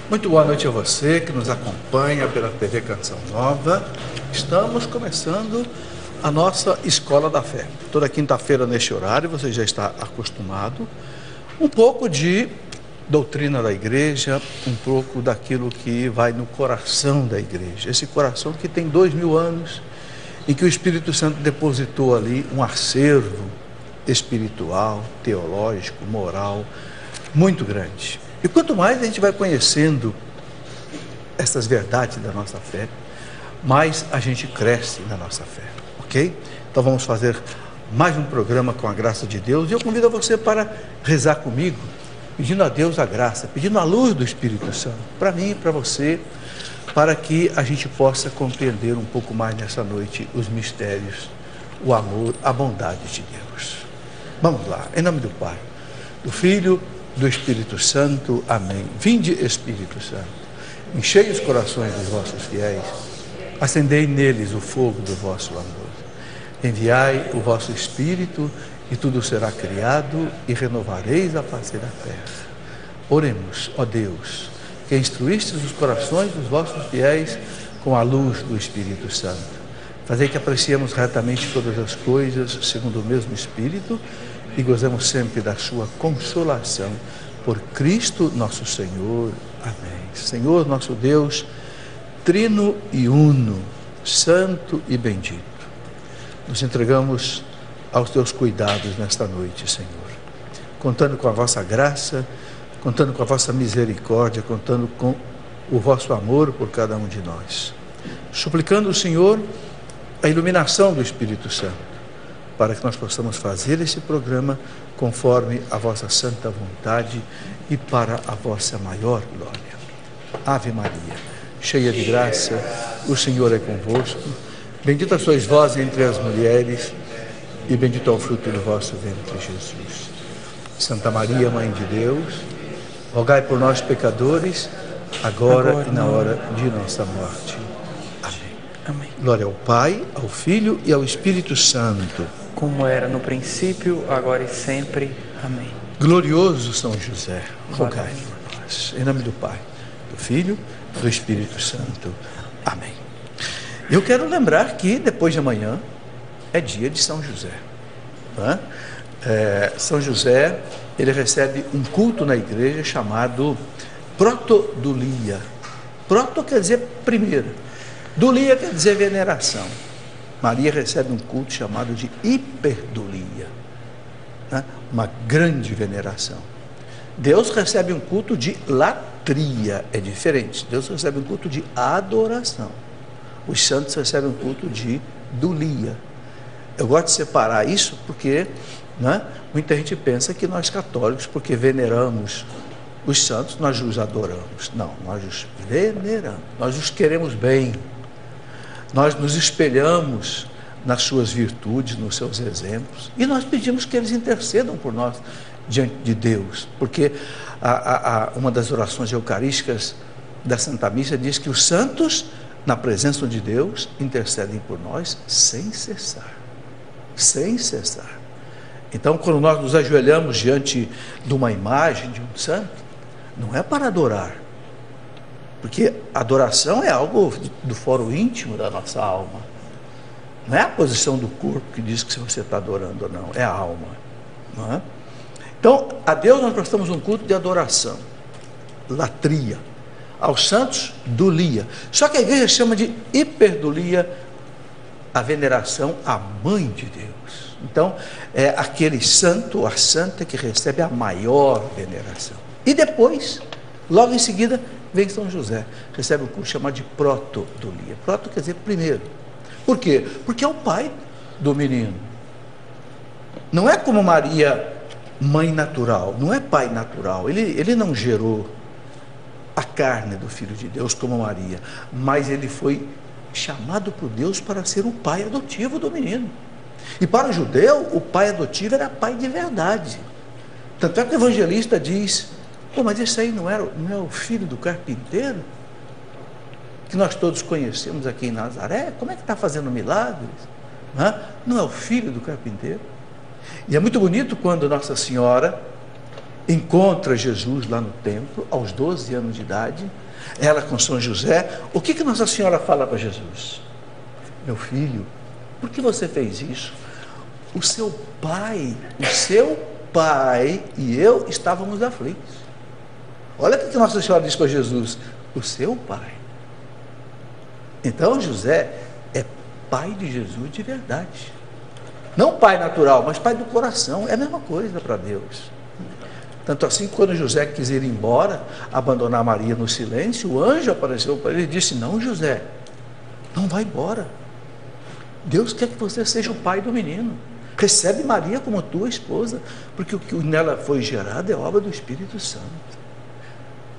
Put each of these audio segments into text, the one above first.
Muito boa noite a você que nos acompanha pela TV Canção Nova. Estamos começando a nossa Escola da Fé. Toda quinta-feira neste horário, você já está acostumado. Um pouco de doutrina da igreja, um pouco daquilo que vai no coração da igreja. Esse coração que tem 2000 anos, em que o Espírito Santo depositou ali um acervo espiritual, teológico, moral, muito grande. E quanto mais a gente vai conhecendo essas verdades da nossa fé, mais a gente cresce na nossa fé, ok? Então vamos fazer mais um programa com a graça de Deus, e eu convido você para rezar comigo, pedindo a Deus a graça, pedindo a luz do Espírito Santo, para mim e para você, para que a gente possa compreender um pouco mais nessa noite os mistérios, o amor, a bondade de Deus. Vamos lá, em nome do Pai, do Filho, do Espírito Santo. Amém. Vinde, Espírito Santo, enchei os corações dos vossos fiéis, acendei neles o fogo do vosso amor. Enviai o vosso Espírito, e tudo será criado, e renovareis a face da terra. Oremos, ó Deus, que instruístes os corações dos vossos fiéis com a luz do Espírito Santo. Fazei que apreciemos retamente todas as coisas, segundo o mesmo Espírito, e gozemos sempre da sua consolação, por Cristo nosso Senhor. Amém. Senhor nosso Deus, trino e uno, santo e bendito, nos entregamos aos teus cuidados nesta noite, Senhor, contando com a vossa graça, contando com a vossa misericórdia, contando com o vosso amor por cada um de nós, suplicando o Senhor a iluminação do Espírito Santo, para que nós possamos fazer esse programa conforme a vossa santa vontade e para a vossa maior glória. Ave Maria, cheia de graça, o Senhor é convosco. Bendita sois vós entre as mulheres, e bendito é o fruto do vosso ventre, Jesus. Santa Maria, Mãe de Deus, rogai por nós, pecadores, agora e na hora de nossa morte. Amém. Amém. Glória ao Pai, ao Filho e ao Espírito Santo, como era no princípio, agora e sempre. Amém. Glorioso São José, rogai por nós. Em nome do Pai, do Filho e do Espírito Santo. Amém. Eu quero lembrar que depois de amanhã é dia de São José. São José, ele recebe um culto na igreja chamado protodulia. Proto quer dizer primeiro, dulia quer dizer veneração. Maria recebe um culto chamado de hiperdulia, uma grande veneração. Deus recebe um culto de latria, é diferente. Deus recebe um culto de adoração. Os santos recebem um culto de dulia. Eu gosto de separar isso porque muita gente pensa que nós católicos, porque veneramos os santos, nós os adoramos. Não, nós os veneramos, nós os queremos bem. Nós nos espelhamos nas suas virtudes, nos seus exemplos, e nós pedimos que eles intercedam por nós diante de Deus, porque uma das orações eucarísticas da Santa Missa diz que os santos, na presença de Deus, intercedem por nós sem cessar. Sem cessar. Então, quando nós nos ajoelhamos diante de uma imagem de um santo, não é para adorar, porque adoração é algo do foro íntimo da nossa alma. Não é a posição do corpo que diz que se você está adorando ou não, é a alma. Não é? Então, a Deus nós prestamos um culto de adoração, latria. Aos santos, dulia. Só que a igreja chama de hiperdulia a veneração à Mãe de Deus. Então, é aquele santo ou a santa que recebe a maior veneração. E depois, logo em seguida, vem São José, recebe um curso chamado de protodulia. Proto quer dizer primeiro. Por quê? Porque é o pai do menino. Não é como Maria, mãe natural, não é pai natural. Ele não gerou a carne do Filho de Deus como Maria, mas ele foi chamado por Deus para ser o pai adotivo do menino. E para o judeu, o pai adotivo era pai de verdade. Tanto é que o evangelista diz: mas esse aí não é o filho do carpinteiro? Que nós todos conhecemos aqui em Nazaré? Como é que está fazendo milagres? Não é o filho do carpinteiro? E é muito bonito quando Nossa Senhora encontra Jesus lá no templo, aos 12 anos de idade, ela com São José. O que Nossa Senhora fala para Jesus? Meu filho, por que você fez isso? O seu pai e eu estávamos aflitos. Olha o que Nossa Senhora diz para Jesus: o seu pai. Então José é pai de Jesus de verdade. Não pai natural, mas pai do coração. É a mesma coisa para Deus. Tanto assim, quando José quis ir embora, abandonar Maria no silêncio, o anjo apareceu para ele e disse: não, José, não vai embora. Deus quer que você seja o pai do menino. Recebe Maria como tua esposa, porque o que nela foi gerado é obra do Espírito Santo.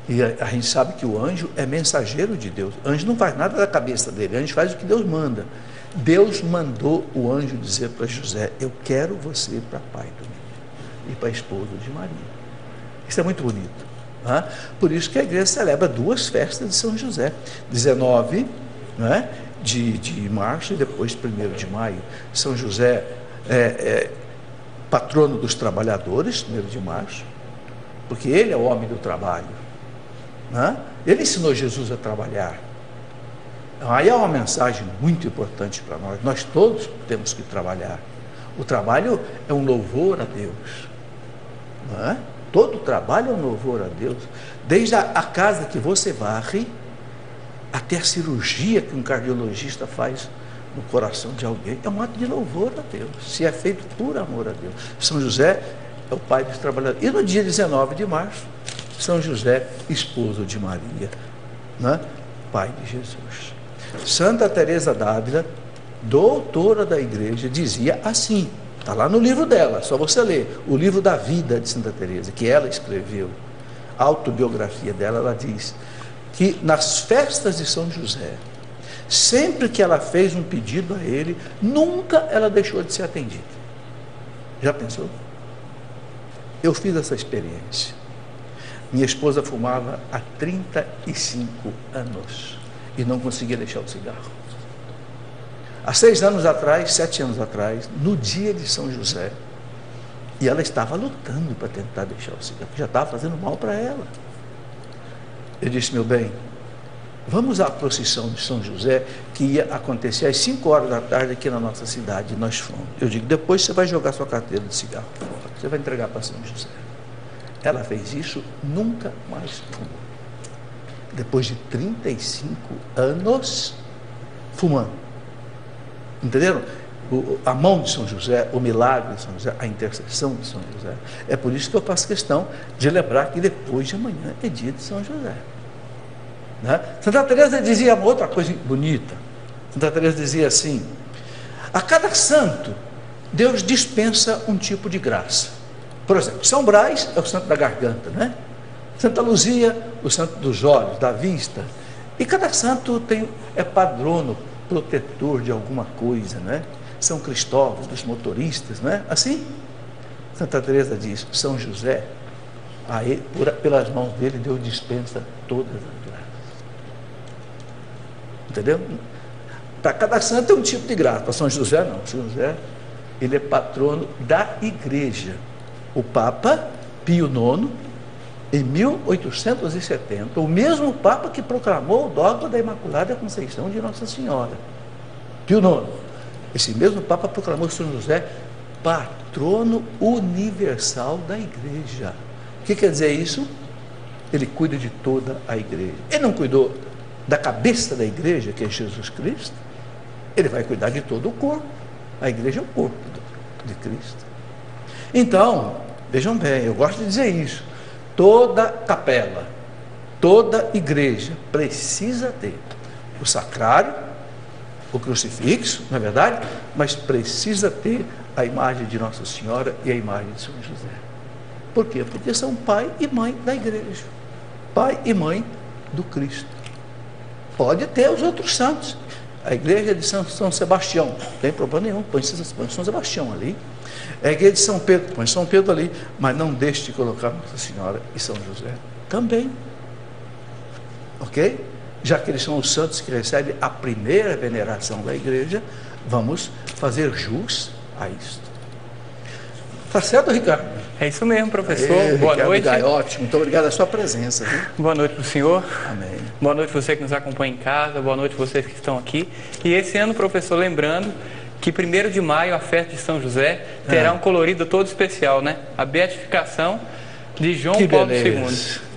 E a gente sabe que o anjo é mensageiro de Deus. O anjo não faz nada da cabeça dele, o anjo faz o que Deus manda. Deus mandou o anjo dizer para José: eu quero você para pai do menino e para esposa de Maria. Isso é muito bonito. Né? Por isso que a igreja celebra 2 festas de São José: 19, né, de março e depois 1º de maio. São José patrono dos trabalhadores, 1º de março, porque ele é o homem do trabalho. Né? Ele ensinou Jesus a trabalhar. Aí é uma mensagem muito importante para nós. Nós todos temos que trabalhar. O trabalho é um louvor a Deus. Não é? Todo trabalho é um louvor a Deus. Desde a casa que você varre, até a cirurgia que um cardiologista faz no coração de alguém, é um ato de louvor a Deus. Se é feito por amor a Deus. São José é o pai dos trabalhadores. E no dia 19 de março, São José, esposo de Maria, né? Pai de Jesus. Santa Teresa d'Ávila, doutora da igreja, dizia assim, está lá no livro dela, só você ler, o livro da vida de Santa Teresa, que ela escreveu, a autobiografia dela. Ela diz que nas festas de São José, sempre que ela fez um pedido a ele, nunca ela deixou de ser atendida. Já pensou? Eu fiz essa experiência. Minha esposa fumava há 35 anos e não conseguia deixar o cigarro. Há 6 anos atrás, 7 anos atrás, no dia de São José, e ela estava lutando para tentar deixar o cigarro, já estava fazendo mal para ela. Eu disse: meu bem, vamos à procissão de São José, que ia acontecer às 5 horas da tarde aqui na nossa cidade. E nós fomos. Eu digo: depois você vai jogar sua carteira de cigarro fora, você vai entregar para São José. Ela fez isso, nunca mais fumou. Depois de 35 anos fumando. Entenderam? A mão de São José, o milagre de São José, a intercessão de São José. É por isso que eu faço questão de lembrar que depois de amanhã é dia de São José. Né? Santa Teresa dizia uma outra coisa bonita. Santa Teresa dizia assim: a cada santo Deus dispensa um tipo de graça. Por exemplo, São Brás é o santo da garganta, né? Santa Luzia, o santo dos olhos, da vista. E cada santo é patrono, protetor de alguma coisa, né? São Cristóvão, dos motoristas, né? Assim, Santa Teresa diz: São José, pelas mãos dele, Deus dispensa todas as graças. Entendeu? Para cada santo é um tipo de graça. Para São José não. São José, ele é patrono da igreja. O Papa Pio IX, em 1870, o mesmo Papa que proclamou o dogma da Imaculada Conceição de Nossa Senhora, Pio IX, esse mesmo Papa proclamou São José patrono universal da igreja. O que quer dizer isso? Ele cuida de toda a igreja. Ele não cuidou da cabeça da igreja, que é Jesus Cristo, ele vai cuidar de todo o corpo. A igreja é o corpo de Cristo. Então, vejam bem, eu gosto de dizer isso: toda capela, toda igreja precisa ter o sacrário, o crucifixo, não é verdade? Mas precisa ter a imagem de Nossa Senhora e a imagem de São José. Por quê? Porque são pai e mãe da igreja, pai e mãe do Cristo. Pode ter os outros santos. A igreja de São Sebastião, não tem problema nenhum, põe São Sebastião ali. A igreja de São Pedro, põe São Pedro ali, mas não deixe de colocar Nossa Senhora e São José também. Ok? Já que eles são os santos que recebem a primeira veneração da igreja, vamos fazer jus a isto. Tá certo, Ricardo? É isso mesmo, professor. Boa Ricardo noite. Gaiotti, muito obrigado pela sua presença. Viu? Boa noite para o senhor. Amém. Boa noite você que nos acompanha em casa. Boa noite vocês que estão aqui. E esse ano, professor, lembrando que 1º de maio, a festa de São José, terá um colorido todo especial, né? A beatificação de João Paulo II.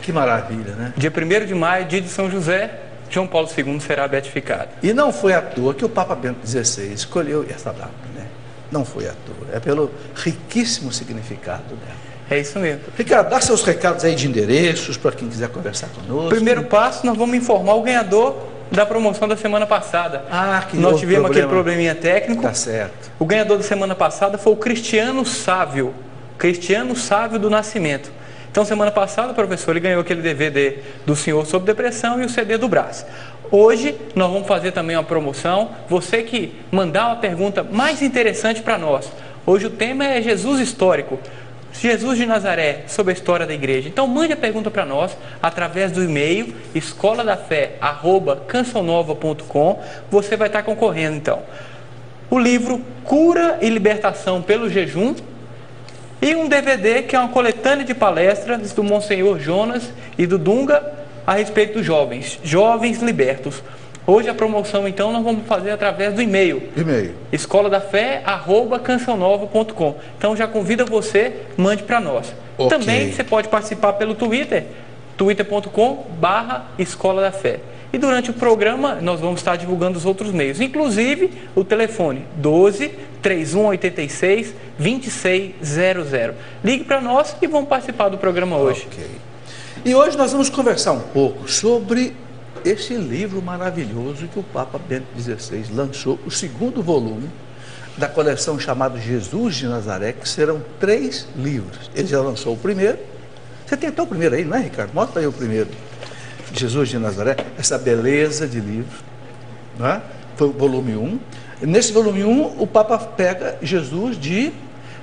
Que maravilha, né? Dia 1º de maio, dia de São José, João Paulo II será beatificado. E não foi à toa que o Papa Bento XVI escolheu essa data, né? Não foi à toa. É pelo riquíssimo significado dela. É isso mesmo. Ricardo, dá seus recados aí de endereços para quem quiser conversar conosco. Primeiro passo, nós vamos informar o ganhador da promoção da semana passada. Que nós tivemos aquele probleminha técnico. Tá certo. O ganhador da semana passada foi o Cristiano Sávio. Cristiano Sávio do Nascimento. Então, semana passada, professor, ele ganhou aquele DVD do senhor sobre depressão e o CD do Brás. Hoje, nós vamos fazer também uma promoção. Você que mandar uma pergunta mais interessante para nós. Hoje o tema é Jesus histórico. Jesus de Nazaré, sobre a história da igreja. Então, mande a pergunta para nós através do e-mail escoladafé@cançãonova.com. Você vai estar concorrendo, então. O livro Cura e Libertação pelo Jejum. E um DVD que é uma coletânea de palestras do Monsenhor Jonas e do Dunga a respeito dos jovens libertos. Hoje a promoção, então, nós vamos fazer através do e-mail. escoladafé@cançãonova.com. Então já convida você, mande para nós. Okay. Também você pode participar pelo Twitter, twitter.com/escoladafé. E durante o programa nós vamos estar divulgando os outros meios, inclusive o telefone 12-3186-2600. Ligue para nós e vamos participar do programa hoje. Okay. E hoje nós vamos conversar um pouco sobre esse livro maravilhoso que o Papa Bento XVI lançou, o 2º volume da coleção chamada Jesus de Nazaré, que serão 3 livros. Ele já lançou o primeiro. Você tentou o primeiro aí, não é, Ricardo? Mostra aí o primeiro. Jesus de Nazaré, essa beleza de livro, não é? Foi o volume 1. Nesse volume 1, o Papa pega Jesus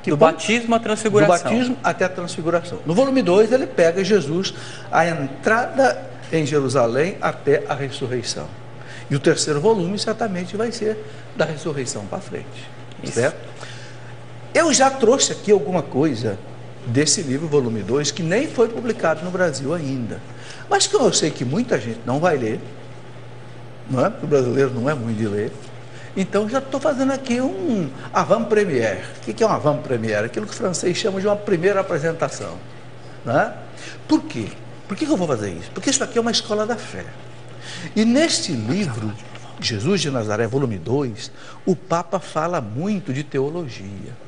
do batismo à transfiguração. Do batismo até a transfiguração. No volume 2, ele pega Jesus, a entrada em Jerusalém até a ressurreição. E o 3º volume certamente vai ser da ressurreição para frente. Certo? Eu já trouxe aqui alguma coisa desse livro, volume 2, que nem foi publicado no Brasil ainda. Mas que eu sei que muita gente não vai ler, não é? Porque o brasileiro não é muito de ler. Então já estou fazendo aqui um avant-première. O que é um avant-première? Aquilo que o francês chama de uma primeira apresentação. Não é? Por quê? Por que eu vou fazer isso? Porque isso aqui é uma escola da fé. E neste livro, Jesus de Nazaré, volume 2, o Papa fala muito de teologia.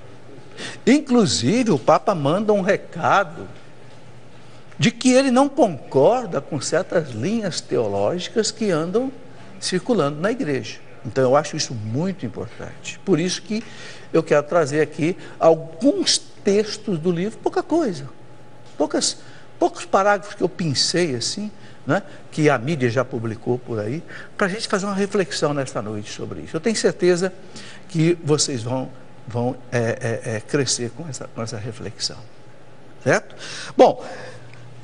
Inclusive, o Papa manda um recado de que ele não concorda com certas linhas teológicas que andam circulando na igreja. Então eu acho isso muito importante. Por isso que eu quero trazer aqui alguns textos do livro, pouca coisa, poucos parágrafos que eu pensei assim, né, que a mídia já publicou por aí, para a gente fazer uma reflexão nesta noite sobre isso. Eu tenho certeza que vocês vão crescer com essa reflexão. Certo? Bom,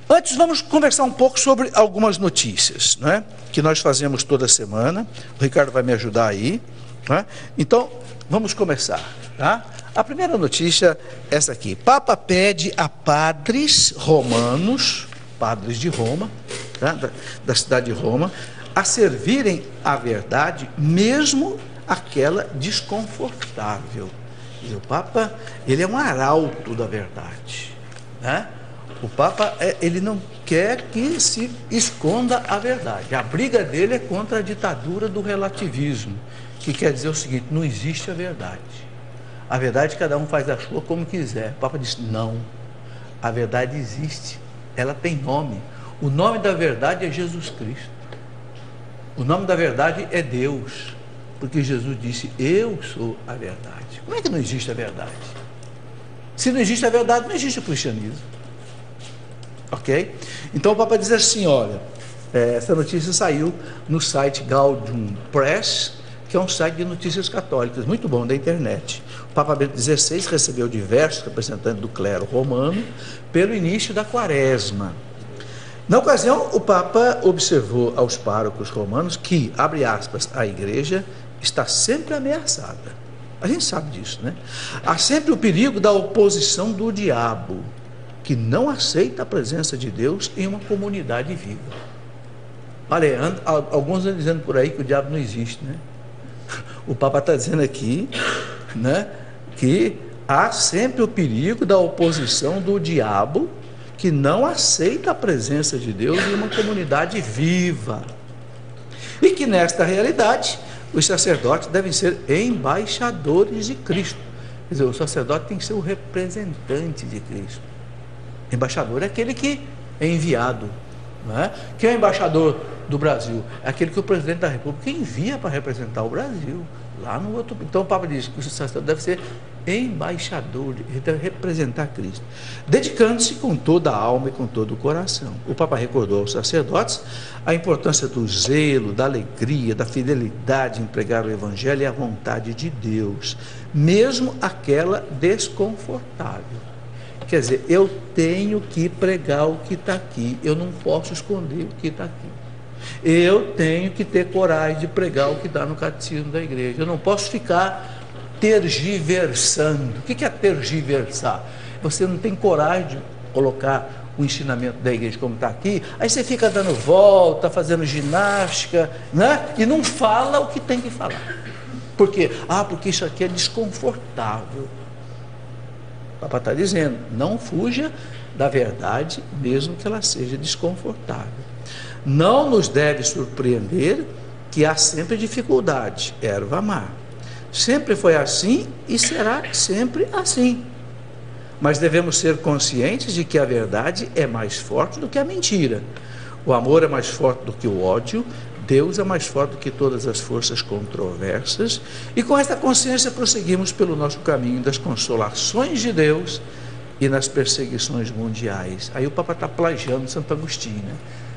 antes vamos conversar um pouco sobre algumas notícias, né, que nós fazemos toda semana. O Ricardo vai me ajudar aí, né? Então, vamos começar, tá? A primeira notícia é essa aqui. Papa pede a padres romanos, padres de Roma, tá? da cidade de Roma, a servirem a verdade, mesmo aquela desconfortável. E o Papa, ele é um arauto da verdade, né? O Papa, ele não quer que se esconda a verdade. A briga dele é contra a ditadura do relativismo, que quer dizer o seguinte: não existe a verdade. A verdade cada um faz a sua como quiser. O Papa diz: não, a verdade existe, ela tem nome. O nome da verdade é Jesus Cristo. O nome da verdade é Deus, porque Jesus disse: eu sou a verdade. Como é que não existe a verdade? Se não existe a verdade, não existe o cristianismo. Ok? Então o Papa diz assim: olha, essa notícia saiu no site Gaudium Press, que é um site de notícias católicas, muito bom, da internet. O Papa Bento XVI recebeu diversos representantes do clero romano pelo início da quaresma. Na ocasião, o Papa observou aos párocos romanos que, abre aspas, a igreja está sempre ameaçada. A gente sabe disso, né? Há sempre o perigo da oposição do diabo, que não aceita a presença de Deus em uma comunidade viva. Olha, alguns estão dizendo por aí que o diabo não existe, né? O Papa está dizendo aqui, né, que há sempre o perigo da oposição do diabo, que não aceita a presença de Deus em uma comunidade viva. E que nesta realidade, os sacerdotes devem ser embaixadores de Cristo. Quer dizer, o sacerdote tem que ser o representante de Cristo. Embaixador é aquele que é enviado. Não é? Quem é o embaixador do Brasil? É aquele que o presidente da República envia para representar o Brasil. Lá no outro. Então o Papa diz que o sacerdote deve ser embaixador, ele deve representar Cristo, dedicando-se com toda a alma e com todo o coração. O Papa recordou aos sacerdotes a importância do zelo, da alegria, da fidelidade em pregar o Evangelho e a vontade de Deus, mesmo aquela desconfortável. Quer dizer, eu tenho que pregar o que está aqui, eu não posso esconder o que está aqui. Eu tenho que ter coragem de pregar o que está no catecismo da igreja. Eu não posso ficar tergiversando. O que é tergiversar? Você não tem coragem de colocar o ensinamento da igreja como está aqui, aí você fica dando volta, fazendo ginástica, né? E não fala o que tem que falar. Por quê? Porque isso aqui é desconfortável. O Papa está dizendo, não fuja da verdade, mesmo que ela seja desconfortável. Não nos deve surpreender que há sempre dificuldade, erva má. Sempre foi assim e será sempre assim. Mas devemos ser conscientes de que a verdade é mais forte do que a mentira. O amor é mais forte do que o ódio, Deus é mais forte do que todas as forças controversas, e com esta consciência prosseguimos pelo nosso caminho das consolações de Deus e nas perseguições mundiais. Aí o Papa está plagiando Santo Agostinho, né?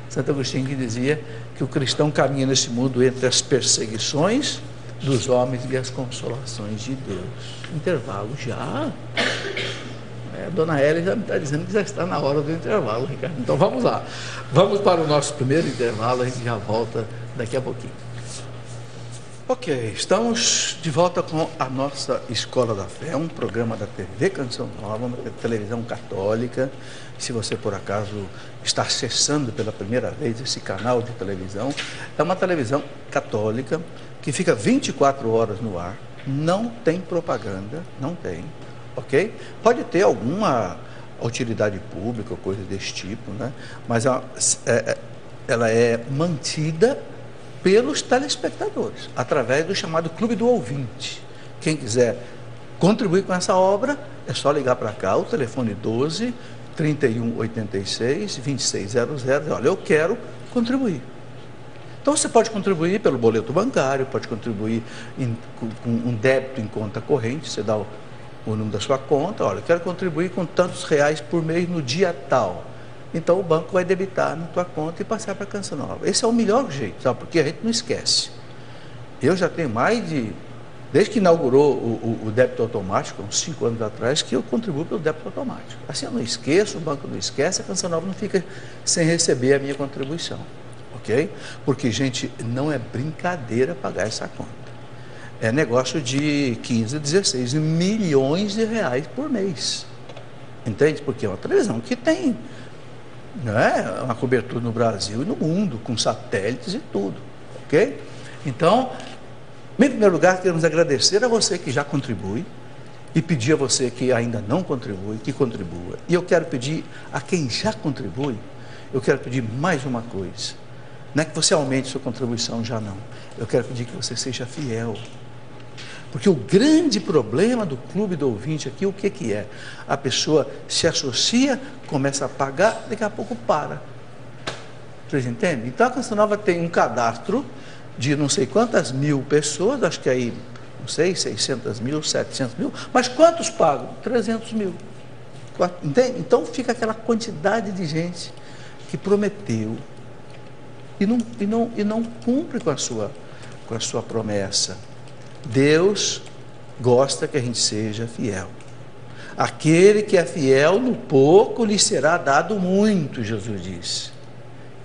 Santo Agostinho que dizia que o cristão caminha nesse mundo entre as perseguições dos homens e as consolações de Deus. Intervalo já. A dona Hélia já me está dizendo que já está na hora do intervalo, Ricardo. Então vamos lá. Vamos para o nosso primeiro intervalo, a gente já volta daqui a pouquinho. Ok, estamos de volta com a nossa Escola da Fé, um programa da TV Canção Nova, uma televisão católica. Se você por acaso está acessando pela primeira vez esse canal de televisão, é uma televisão católica que fica 24 horas no ar, não tem propaganda, não tem, ok? Pode ter alguma utilidade pública ou coisa desse tipo, né? Mas ela é mantida pelos telespectadores, através do chamado Clube do Ouvinte. Quem quiser contribuir com essa obra, é só ligar para cá, o telefone 12 3186 2600, olha, eu quero contribuir. Então você pode contribuir pelo boleto bancário, pode contribuir com um débito em conta corrente, você dá o número da sua conta, olha, eu quero contribuir com tantos reais por mês no dia tal. Então o banco vai debitar na tua conta e passar para a Canção Nova. Esse é o melhor jeito, sabe? Porque a gente não esquece. Eu já tenho desde que inaugurou o débito automático, uns 5 anos atrás, que eu contribuo pelo débito automático. Assim eu não esqueço, o banco não esquece, a Canção Nova não fica sem receber a minha contribuição. Ok? Porque, gente, não é brincadeira pagar essa conta. É negócio de 15, 16 milhões de reais por mês. Entende? Porque é uma televisão que tem, não é, uma cobertura no Brasil e no mundo, com satélites e tudo. Ok? Então, em primeiro lugar, queremos agradecer a você que já contribui e pedir a você que ainda não contribui, que contribua. E eu quero pedir a quem já contribui, eu quero pedir mais uma coisa. Não é que você aumente sua contribuição, já não. Eu quero pedir que você seja fiel. Porque o grande problema do Clube do Ouvinte aqui, o que é? A pessoa se associa, começa a pagar, daqui a pouco para. Vocês entendem? Então a Canção Nova tem um cadastro de não sei quantas mil pessoas, acho que aí, não sei, 600 mil, 700 mil, mas quantos pagam? 300 mil. Entende? Então fica aquela quantidade de gente que prometeu e não cumpre com a sua promessa. Deus gosta que a gente seja fiel. Aquele que é fiel no pouco lhe será dado muito, Jesus disse.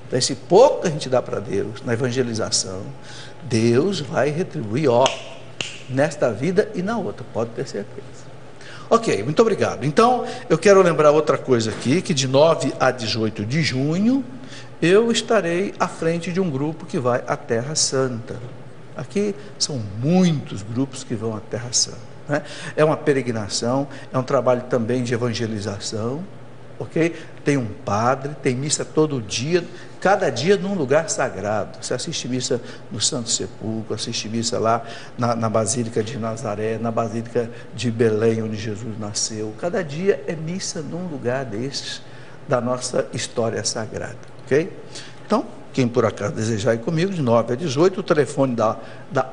Então, esse pouco que a gente dá para Deus na evangelização, Deus vai retribuir, nesta vida e na outra, pode ter certeza. Ok, muito obrigado. Então, eu quero lembrar outra coisa aqui, que de 9 a 18 de junho, eu estarei à frente de um grupo que vai à Terra Santa. Aqui são muitos grupos que vão à Terra Santa, né? É uma peregrinação, é um trabalho também de evangelização, ok? Tem um padre, tem missa todo dia, cada dia num lugar sagrado. Você assiste missa no Santo Sepulcro, assiste missa lá na Basílica de Nazaré, na Basílica de Belém, onde Jesus nasceu. Cada dia é missa num lugar desses da nossa história sagrada, ok? Então, quem por acaso desejar ir comigo, de 9 a 18, o telefone da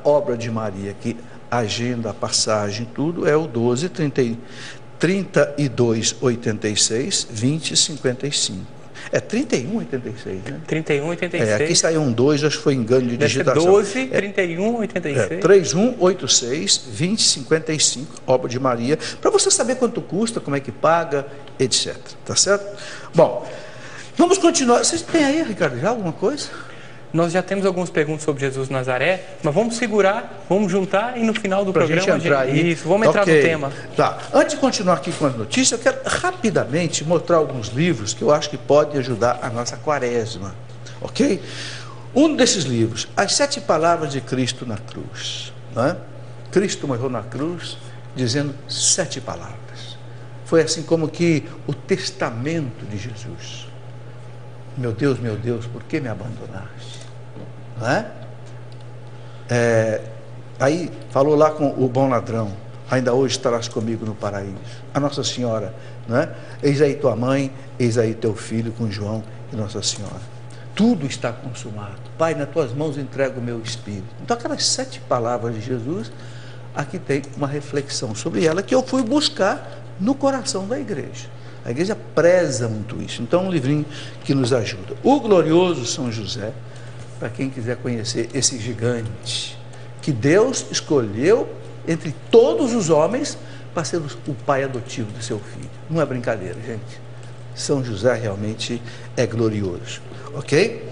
Obra de Maria, que agenda a passagem, tudo, é o 12 32 86 20 55. É 31 86, né? 31 86. Aqui saiu um 2, acho que foi engano de digitação. 12 31 86. 3186 20 55, Obra de Maria, para você saber quanto custa, como é que paga, etc. Tá certo? Bom, vamos continuar. Vocês têm aí, Ricardo, já alguma coisa? Nós já temos algumas perguntas sobre Jesus de Nazaré, mas vamos segurar, vamos juntar e no final do programa gente entrar aí. Isso, vamos entrar no tema. Tá. Antes de continuar aqui com as notícias, eu quero rapidamente mostrar alguns livros que eu acho que podem ajudar a nossa quaresma, ok? Um desses livros, As 7 Palavras de Cristo na Cruz, né? Cristo morreu na cruz dizendo 7 palavras. Foi assim como que o testamento de Jesus. Meu Deus, por que me abandonaste? Não é? Aí falou lá com o bom ladrão, ainda hoje estarás comigo no paraíso. A Nossa Senhora, não é? Eis aí tua mãe, eis aí teu filho com João e Nossa Senhora. Tudo está consumado. Pai, nas tuas mãos entrego o meu espírito. Então aquelas 7 palavras de Jesus, aqui tem uma reflexão sobre ela que eu fui buscar no coração da igreja. A igreja preza muito isso. Então é um livrinho que nos ajuda. O glorioso São José, para quem quiser conhecer esse gigante, que Deus escolheu entre todos os homens para ser o pai adotivo do seu filho. Não é brincadeira, gente. São José realmente é glorioso, ok?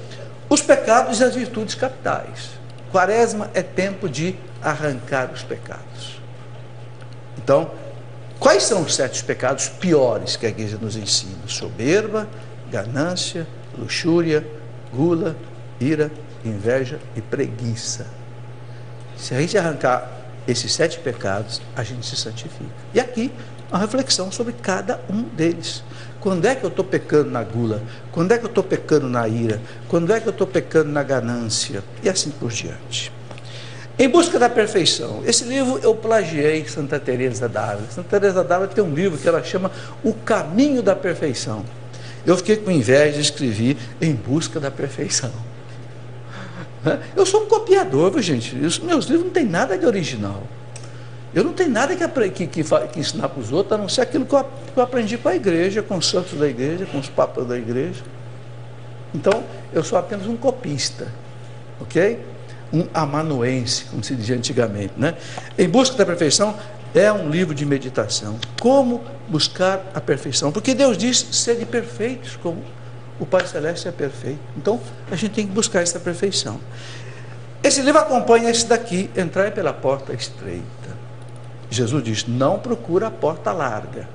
Os pecados e as virtudes capitais. Quaresma é tempo de arrancar os pecados. Então, quais são os 7 pecados piores que a igreja nos ensina? Soberba, ganância, luxúria, gula, ira, inveja e preguiça. Se a gente arrancar esses 7 pecados, a gente se santifica. E aqui, uma reflexão sobre cada um deles. Quando é que eu estou pecando na gula? Quando é que eu estou pecando na ira? Quando é que eu estou pecando na ganância? E assim por diante. Em Busca da Perfeição. Esse livro eu plagiei Santa Teresa d'Ávila. Santa Teresa d'Ávila tem um livro que ela chama O Caminho da Perfeição. Eu fiquei com inveja e escrevi Em Busca da Perfeição. Eu sou um copiador, gente. Meus livros não tem nada de original. Eu não tenho nada que ensinar para os outros, a não ser aquilo que eu aprendi com a igreja, com os santos da igreja, com os papas da igreja. Então, eu sou apenas um copista, ok? Um amanuense, como se dizia antigamente, né? Em Busca da Perfeição é um livro de meditação. Como buscar a perfeição? Porque Deus diz, sede perfeitos, como o Pai Celeste é perfeito. Então, a gente tem que buscar essa perfeição. Esse livro acompanha esse daqui, Entrai pela porta estreita. Jesus diz, não procura a porta larga,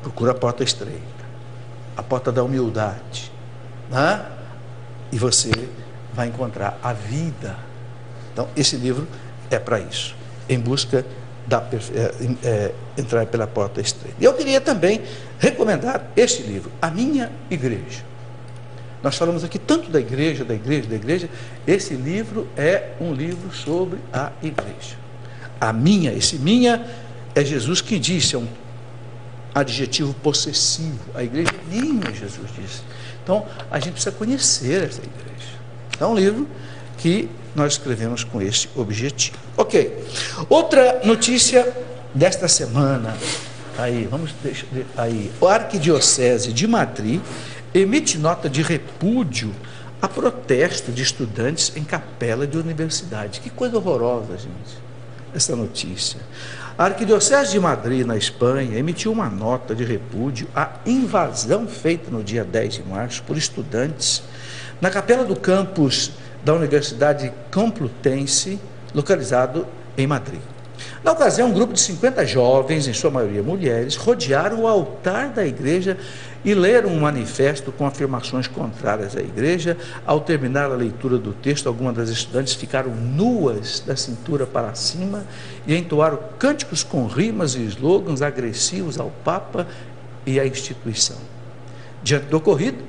procura a porta estreita, a porta da humildade, né? E você vai encontrar a vida. Então, esse livro é para isso, em busca da entrar pela porta estreita. E eu queria também recomendar este livro, A Minha Igreja. Nós falamos aqui tanto da igreja, esse livro é um livro sobre a igreja. Esse minha é Jesus que disse, é um adjetivo possessivo. A igreja é minha, Jesus disse. Então, a gente precisa conhecer essa igreja. Então, é um livro que nós escrevemos com esse objetivo. Ok. Outra notícia desta semana. A Arquidiocese de Madrid emite nota de repúdio a protesto de estudantes em capela de universidade. Que coisa horrorosa, gente, essa notícia. A Arquidiocese de Madrid, na Espanha, emitiu uma nota de repúdio à invasão feita no dia 10 de março por estudantes na capela do campus da Universidade Complutense, localizado em Madrid. Na ocasião, um grupo de 50 jovens, em sua maioria mulheres, rodearam o altar da igreja e leram um manifesto com afirmações contrárias à igreja. Ao terminar a leitura do texto, algumas das estudantes ficaram nuas da cintura para cima e entoaram cânticos com rimas e slogans agressivos ao Papa e à instituição. Diante do ocorrido,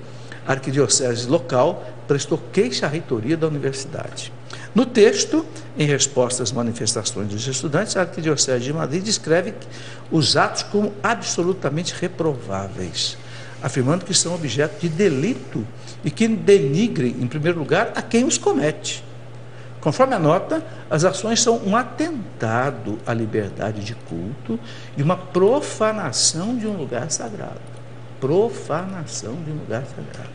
a arquidiocese local prestou queixa à reitoria da universidade. No texto, em resposta às manifestações dos estudantes, a Arquidiocese de Madrid descreve os atos como absolutamente reprováveis, afirmando que são objeto de delito e que denigrem, em primeiro lugar, a quem os comete. Conforme a nota, as ações são um atentado à liberdade de culto e uma profanação de um lugar sagrado. Profanação de um lugar sagrado.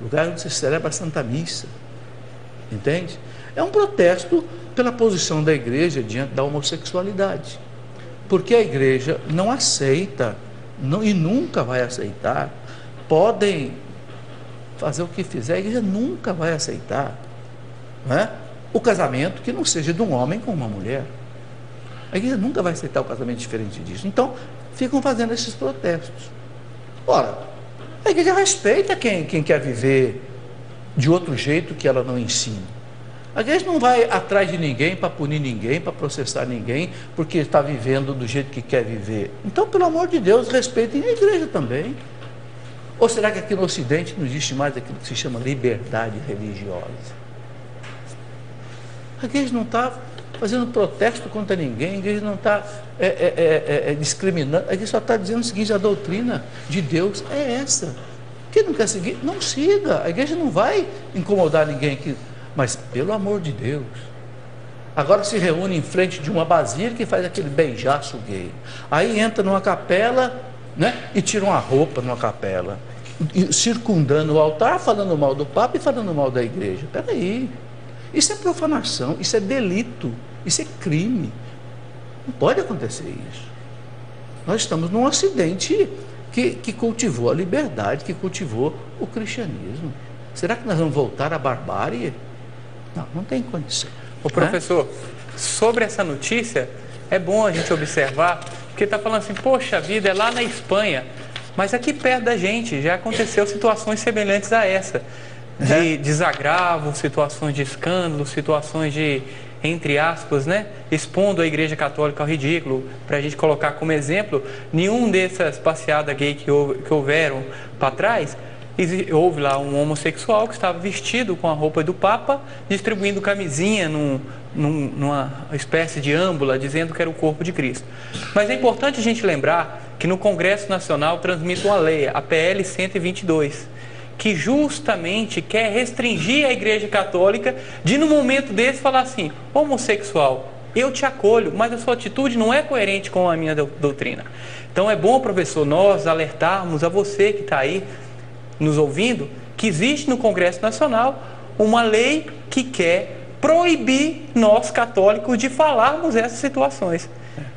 Lugar onde se celebra a Santa Missa. Entende? É um protesto pela posição da igreja diante da homossexualidade. Porque a igreja não aceita, e nunca vai aceitar. Podem fazer o que fizer, a igreja nunca vai aceitar, não é? O casamento que não seja de um homem com uma mulher. A igreja nunca vai aceitar o casamento diferente disso. Então, ficam fazendo esses protestos. Ora, a igreja respeita quem quer viver de outro jeito que ela não ensina. A igreja não vai atrás de ninguém para punir ninguém, para processar ninguém, porque está vivendo do jeito que quer viver. Então, pelo amor de Deus, respeitem a igreja também. Ou será que aqui no Ocidente não existe mais aquilo que se chama liberdade religiosa? A igreja não está fazendo protesto contra ninguém, a igreja não está discriminando, a igreja só está dizendo o seguinte: a doutrina de Deus é essa. Quem não quer seguir, não siga. A igreja não vai incomodar ninguém aqui. Mas, pelo amor de Deus, agora se reúne em frente de uma basílica e faz aquele beijaço gay. Aí entra numa capela, né, e tira uma roupa numa capela, circundando o altar, falando mal do Papa e falando mal da igreja. Espera aí, isso é profanação, isso é delito, isso é crime. Não pode acontecer isso. Nós estamos num Ocidente que cultivou a liberdade, que cultivou o cristianismo. Será que nós vamos voltar à barbárie? Não, não tem condição. Ô professor, sobre essa notícia, é bom a gente observar, porque está falando assim, poxa vida, é lá na Espanha, mas aqui perto da gente já aconteceu situações semelhantes a essa, de desagravo, situações de escândalo, situações de, entre aspas, né, expondo a Igreja Católica ao ridículo. Para a gente colocar como exemplo, nenhum dessas passeadas gay que houveram para trás, houve lá um homossexual que estava vestido com a roupa do Papa, distribuindo camisinha numa espécie de âmbula, dizendo que era o corpo de Cristo. Mas é importante a gente lembrar que no Congresso Nacional transmite uma lei, a PL 122, que justamente quer restringir a Igreja Católica de, no momento desse, falar assim: homossexual, eu te acolho, mas a sua atitude não é coerente com a minha doutrina. Então é bom, professor, nós alertarmos a você que está aí nos ouvindo, que existe no Congresso Nacional uma lei que quer proibir nós católicos de falarmos essas situações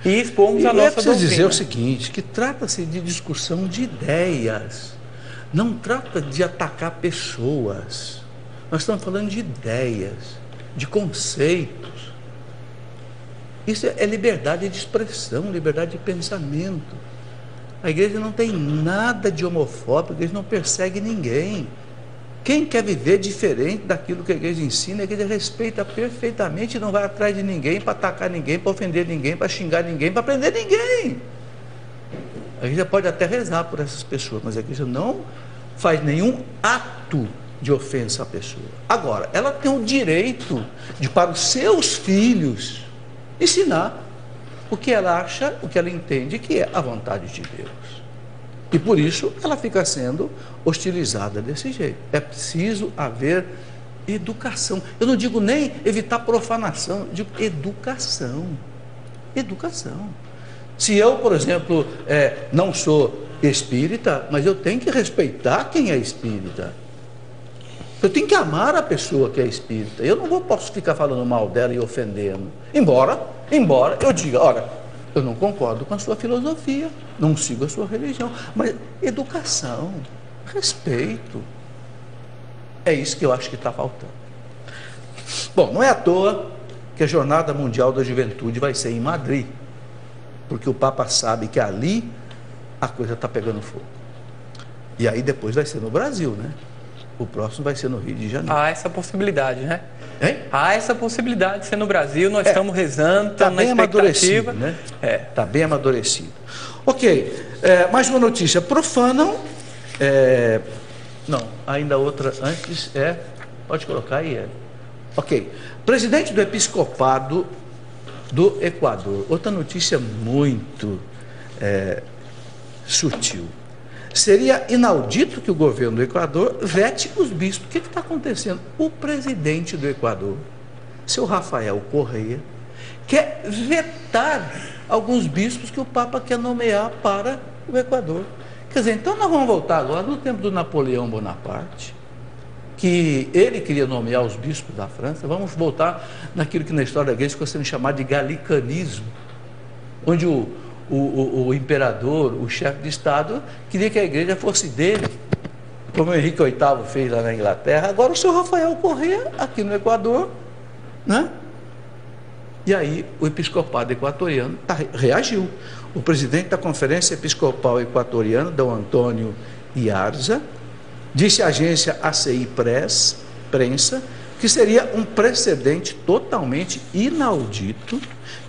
e expormos a nossa doutrina. Eu preciso dizer o seguinte, que trata-se de discussão de ideias, não trata de atacar pessoas. Nós estamos falando de ideias, de conceitos. Isso é liberdade de expressão, liberdade de pensamento. A igreja não tem nada de homofóbico, a igreja não persegue ninguém. Quem quer viver diferente daquilo que a igreja ensina, a igreja respeita perfeitamente e não vai atrás de ninguém para atacar ninguém, para ofender ninguém, para xingar ninguém, para prender ninguém. A igreja pode até rezar por essas pessoas, mas a igreja não faz nenhum ato de ofensa à pessoa. Agora, ela tem o direito de, para os seus filhos, ensinar o que ela acha, o que ela entende que é a vontade de Deus. E por isso ela fica sendo hostilizada desse jeito. É preciso haver educação. Eu não digo nem evitar profanação, eu digo educação. Educação. Se eu, por exemplo, não sou espírita, mas eu tenho que respeitar quem é espírita. Eu tenho que amar a pessoa que é espírita. Eu não posso ficar falando mal dela e ofendendo. Embora eu diga, olha, eu não concordo com a sua filosofia, não sigo a sua religião, mas educação, respeito, é isso que eu acho que está faltando. Bom, não é à toa que a Jornada Mundial da Juventude vai ser em Madrid, porque o Papa sabe que ali a coisa está pegando fogo. E aí depois vai ser no Brasil, né? O próximo vai ser no Rio de Janeiro. Há essa possibilidade, né? Hein? Há essa possibilidade de ser no Brasil, nós estamos rezando, estamos na expectativa. expectativa. Né? Está bem amadurecido. Ok, mais uma notícia. Profanam... não, ainda outra antes pode colocar aí. Ok, presidente do Episcopado do Equador. Outra notícia muito sutil. Seria inaudito que o governo do Equador vete os bispos. O que está acontecendo? O presidente do Equador, seu Rafael Correa, quer vetar alguns bispos que o Papa quer nomear para o Equador. Quer dizer, então nós vamos voltar agora no tempo do Napoleão Bonaparte, que ele queria nomear os bispos da França. Vamos voltar naquilo que na história da igreja ficou sendo chamado de galicanismo, onde o imperador, o chefe de Estado, queria que a igreja fosse dele, como o Henrique VIII fez lá na Inglaterra. Agora o senhor Rafael Correa, aqui no Equador, né? E aí o episcopado equatoriano reagiu. O presidente da Conferência Episcopal Equatoriana, D. Antônio Iarza, disse à agência ACI Prensa que seria um precedente totalmente inaudito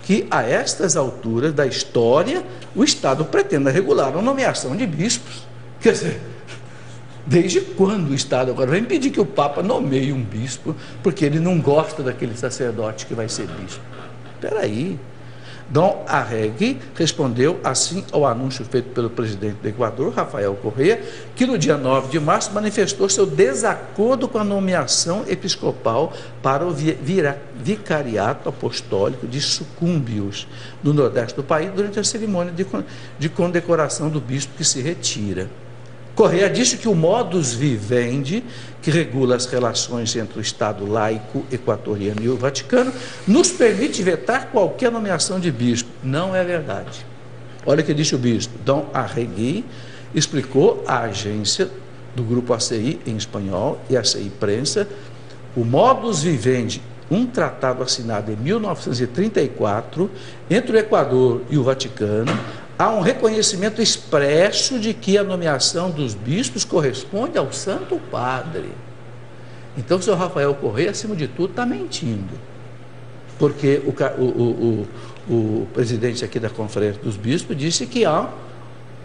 que, a estas alturas da história, o Estado pretenda regular a nomeação de bispos. Quer dizer, desde quando o Estado agora vai impedir que o Papa nomeie um bispo, porque ele não gosta daquele sacerdote que vai ser bispo? Espera aí. Dom Arregui respondeu assim ao anúncio feito pelo presidente do Equador, Rafael Correa, que no dia 9 de março manifestou seu desacordo com a nomeação episcopal para o vicariato apostólico de Sucúmbios, no nordeste do país, durante a cerimônia de condecoração do bispo que se retira. Correa disse que o modus vivendi, que regula as relações entre o Estado laico equatoriano e o Vaticano, nos permite vetar qualquer nomeação de bispo. Não é verdade. Olha o que disse o bispo. Dom Arregui explicou à agência do grupo ACI em espanhol e ACI Prensa o modus vivendi, um tratado assinado em 1934 entre o Equador e o Vaticano. Há um reconhecimento expresso de que a nomeação dos bispos corresponde ao Santo Padre. Então o senhor Rafael Correa, acima de tudo, está mentindo. Porque o presidente aqui da Conferência dos Bispos disse que há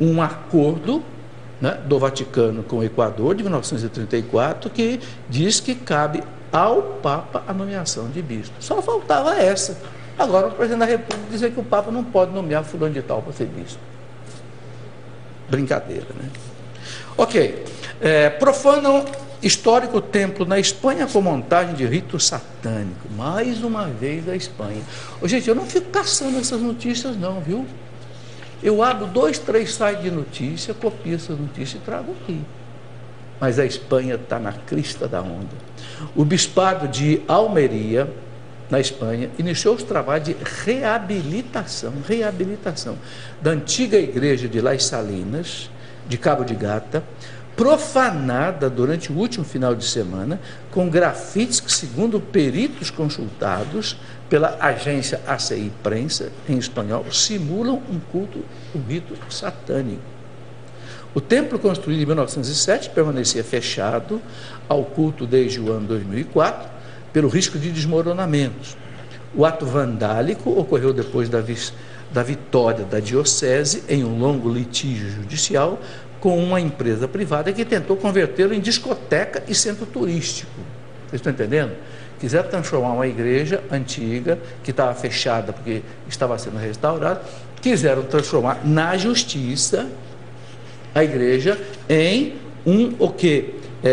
um acordo, né, do Vaticano com o Equador, de 1934, que diz que cabe ao Papa a nomeação de bispos. Só faltava essa. Agora o presidente da República dizer que o Papa não pode nomear fulano de tal para ser bispo. Brincadeira, né? Ok. Profanam histórico templo na Espanha com montagem de rito satânico. Mais uma vez a Espanha. Gente, eu não fico caçando essas notícias não, viu? Eu abro 2, 3 sites de notícia, copio essas notícias e trago aqui. Mas a Espanha está na crista da onda. O bispado de Almeria, na Espanha, iniciou os trabalhos de reabilitação da antiga igreja de Las Salinas, de Cabo de Gata, profanada durante o último final de semana, com grafites que, segundo peritos consultados pela agência ACI Prensa, em espanhol, simulam um rito satânico. O templo, construído em 1907, permanecia fechado ao culto desde o ano 2004, pelo risco de desmoronamentos. O ato vandálico ocorreu depois da vitória da diocese em um longo litígio judicial com uma empresa privada que tentou convertê-lo em discoteca e centro turístico. Vocês estão entendendo? Quiseram transformar uma igreja antiga, que estava fechada porque estava sendo restaurada, quiseram transformar na justiça a igreja em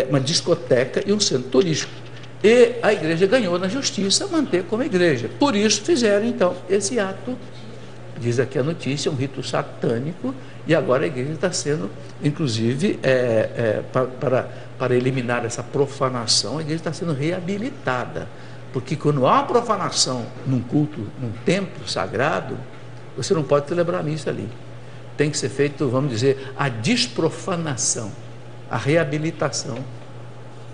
uma discoteca e um centro turístico. E a igreja ganhou na justiça manter como igreja. Por isso fizeram então esse ato, diz aqui a notícia, um rito satânico, e agora a igreja está sendo, inclusive, para eliminar essa profanação, a igreja está sendo reabilitada. Porque quando há uma profanação num culto, num templo sagrado, você não pode celebrar a missa ali. Tem que ser feito, vamos dizer, a desprofanação, a reabilitação.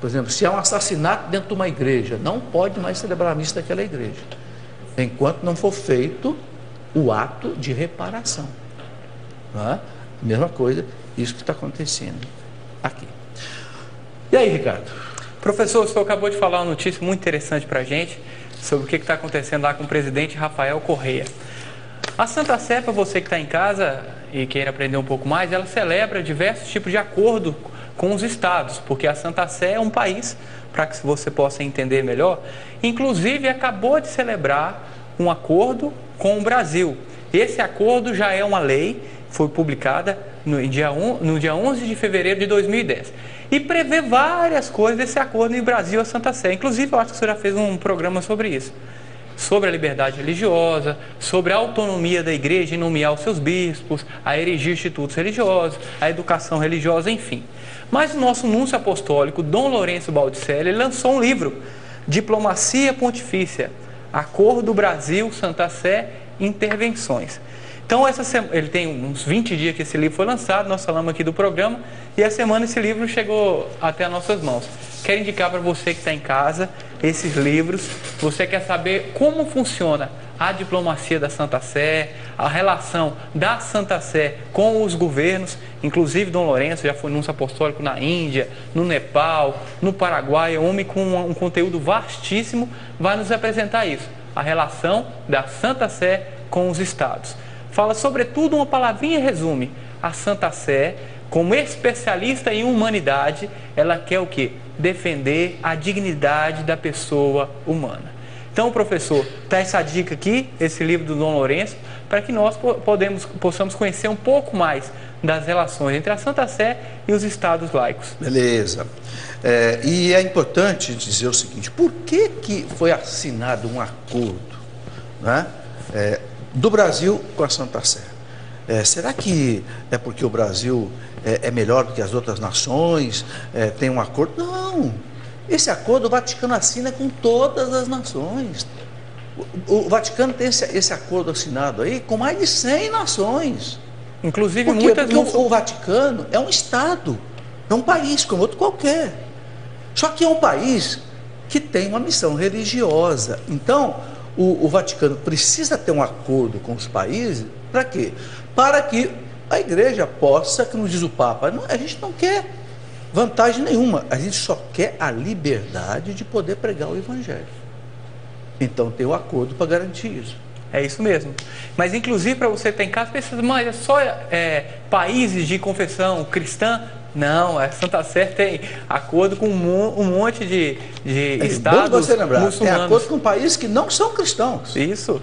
Por exemplo, se há um assassinato dentro de uma igreja, não pode mais celebrar a missa daquela igreja. enquanto não for feito o ato de reparação. Não é? Mesma coisa, isso que está acontecendo aqui. E aí, Ricardo? Professor, o senhor acabou de falar uma notícia muito interessante para a gente sobre o que está acontecendo lá com o presidente Rafael Correa. A Santa Sé, para você que está em casa e queira aprender um pouco mais, ela celebra diversos tipos de acordo com os estados, porque a Santa Sé é um país, para que você possa entender melhor, inclusive acabou de celebrar um acordo com o Brasil. Esse acordo já é uma lei, foi publicada no dia 11 de fevereiro de 2010. E prevê várias coisas desse acordo em Brasil a Santa Sé. Inclusive, eu acho que você já fez um programa sobre isso. Sobre a liberdade religiosa, sobre a autonomia da igreja em nomear os seus bispos, a erigir institutos religiosos, a educação religiosa, enfim. Mas o nosso núncio apostólico, Dom Lourenço Baldicelli, lançou um livro, Diplomacia Pontifícia, Acordo Brasil-Santa Sé, Intervenções. Então, ele tem uns 20 dias que esse livro foi lançado, nós falamos aqui do programa, e a semana esse livro chegou até as nossas mãos. Quero indicar para você que está em casa esses livros. Você quer saber como funciona a diplomacia da Santa Sé, a relação da Santa Sé com os governos, inclusive Dom Lourenço já foi núncio apostólico na Índia, no Nepal, no Paraguai, homem com um conteúdo vastíssimo, vai nos apresentar isso, a relação da Santa Sé com os estados. Fala sobretudo, uma palavrinha resume, a Santa Sé, como especialista em humanidade, ela quer o quê? Defender a dignidade da pessoa humana. Então, professor, está essa dica aqui, esse livro do Dom Lourenço, para que nós possamos conhecer um pouco mais das relações entre a Santa Sé e os estados laicos. Beleza. E é importante dizer o seguinte, por que foi assinado um acordo, né, do Brasil com a Santa Sé? Será que é porque o Brasil é melhor do que as outras nações, tem um acordo? Não, esse acordo o Vaticano assina com todas as nações. O Vaticano tem esse acordo assinado aí com mais de 100 nações. Inclusive Por quê? muitas... Porque o Vaticano é um Estado, é um país como outro qualquer. Só que é um país que tem uma missão religiosa. Então, o Vaticano precisa ter um acordo com os países, para quê? Para que a igreja possa, como diz o Papa, a gente não quer vantagem nenhuma, a gente só quer a liberdade de poder pregar o Evangelho. Então tem um acordo para garantir isso. É isso mesmo. Mas inclusive para você que está em casa, pensa, mas é só países de confissão cristã? Não, a Santa Sé tem acordo com um monte de estados você lembrar, muçulmanos. tem acordo com países que não são cristãos. Isso.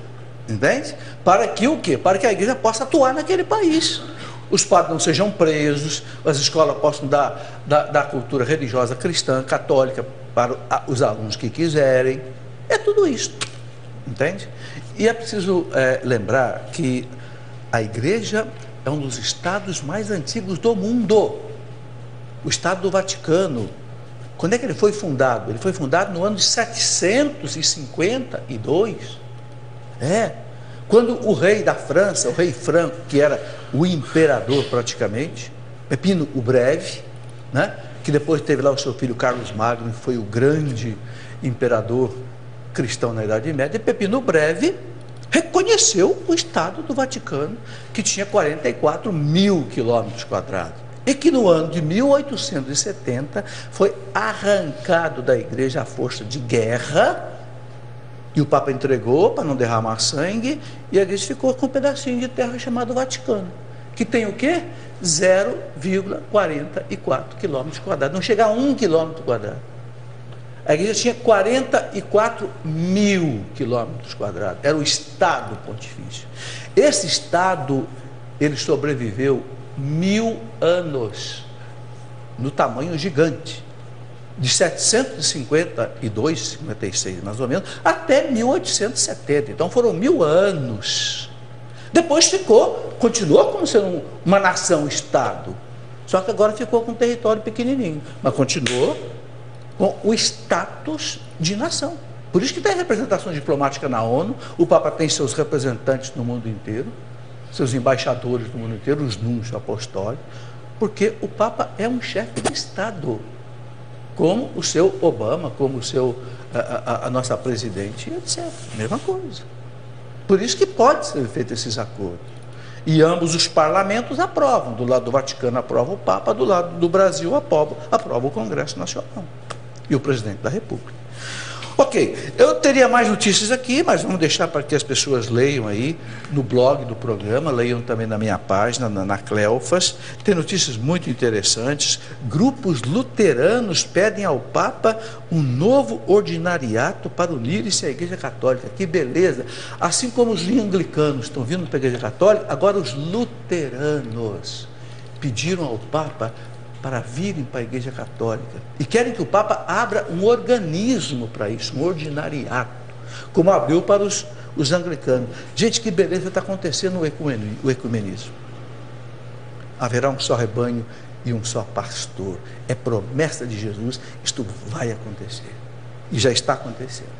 Entende? Para que o quê? Para que a igreja possa atuar naquele país. Os padres não sejam presos, as escolas possam dar cultura religiosa cristã, católica, para os alunos que quiserem. É tudo isso. Entende? E é preciso lembrar que a igreja é um dos estados mais antigos do mundo. O Estado do Vaticano. Quando é que ele foi fundado? Ele foi fundado no ano de 752. Quando o rei da França, o rei Franco, que era o imperador praticamente, Pepino o Breve, né, que depois teve lá o seu filho Carlos Magno, que foi o grande imperador cristão na Idade Média, e Pepino o Breve reconheceu o Estado do Vaticano, que tinha 44 mil quilômetros quadrados. E que no ano de 1870 foi arrancado da igreja à força de guerra, e o Papa entregou para não derramar sangue, e a igreja ficou com um pedacinho de terra chamado Vaticano, que tem o quê? 0,44 quilômetros quadrados, não chega a 1 quilômetro quadrado. A igreja tinha 44 mil quilômetros quadrados, era o Estado Pontifício. Esse Estado, ele sobreviveu 1000 anos, no tamanho gigante, de 752, 56 mais ou menos, até 1870, então foram 1000 anos. Depois continuou como sendo uma nação-estado, só que agora ficou com um território pequenininho, mas continuou com o status de nação. Por isso que tem representação diplomática na ONU, o Papa tem seus representantes no mundo inteiro, seus embaixadores no mundo inteiro, os núncios apostólicos, porque o Papa é um chefe de Estado, como o seu Obama, como o seu, a nossa presidente, etc. Mesma coisa. Por isso que pode ser feito esses acordos. E ambos os parlamentos aprovam. Do lado do Vaticano aprova o Papa, do lado do Brasil aprova o Congresso Nacional e o Presidente da República. Ok, eu teria mais notícias aqui, mas vamos deixar para que as pessoas leiam aí no blog do programa, leiam também na minha página, na Cleofas. Tem notícias muito interessantes. Grupos luteranos pedem ao Papa um novo ordinariato para unir-se à Igreja Católica. Que beleza! Assim como os anglicanos estão vindo para a Igreja Católica, agora os luteranos pediram ao Papa para virem para a Igreja Católica e querem que o Papa abra um organismo para isso, um ordinariato, como abriu para os anglicanos. Gente, que beleza está acontecendo o ecumenismo. Haverá um só rebanho e um só pastor. É promessa de Jesus, isto vai acontecer. E já está acontecendo.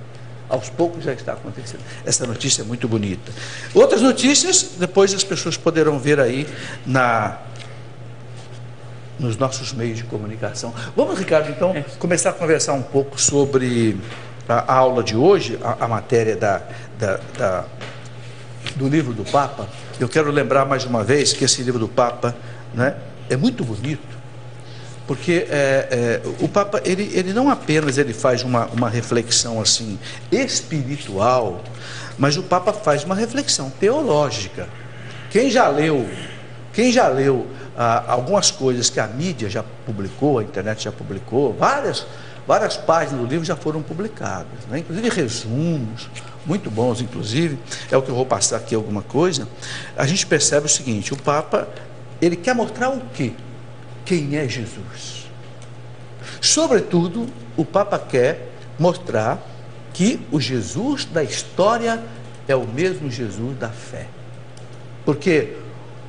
Aos poucos já está acontecendo. Essa notícia é muito bonita. Outras notícias, depois as pessoas poderão ver aí nos nossos meios de comunicação. Vamos, Ricardo, então, começar a conversar um pouco sobre a aula de hoje, a matéria do livro do Papa. Eu quero lembrar mais uma vez que esse livro do Papa, né, é muito bonito, porque o Papa, ele não apenas faz uma reflexão assim espiritual, mas o Papa faz uma reflexão teológica. Quem já leu algumas coisas que a mídia já publicou, a internet já publicou, várias páginas do livro já foram publicadas, né? Inclusive resumos, muito bons, inclusive, é o que eu vou passar aqui alguma coisa. A gente percebe o seguinte: o Papa, ele quer mostrar o quê? Quem é Jesus. Sobretudo, o Papa quer mostrar que o Jesus da história é o mesmo Jesus da fé. Porque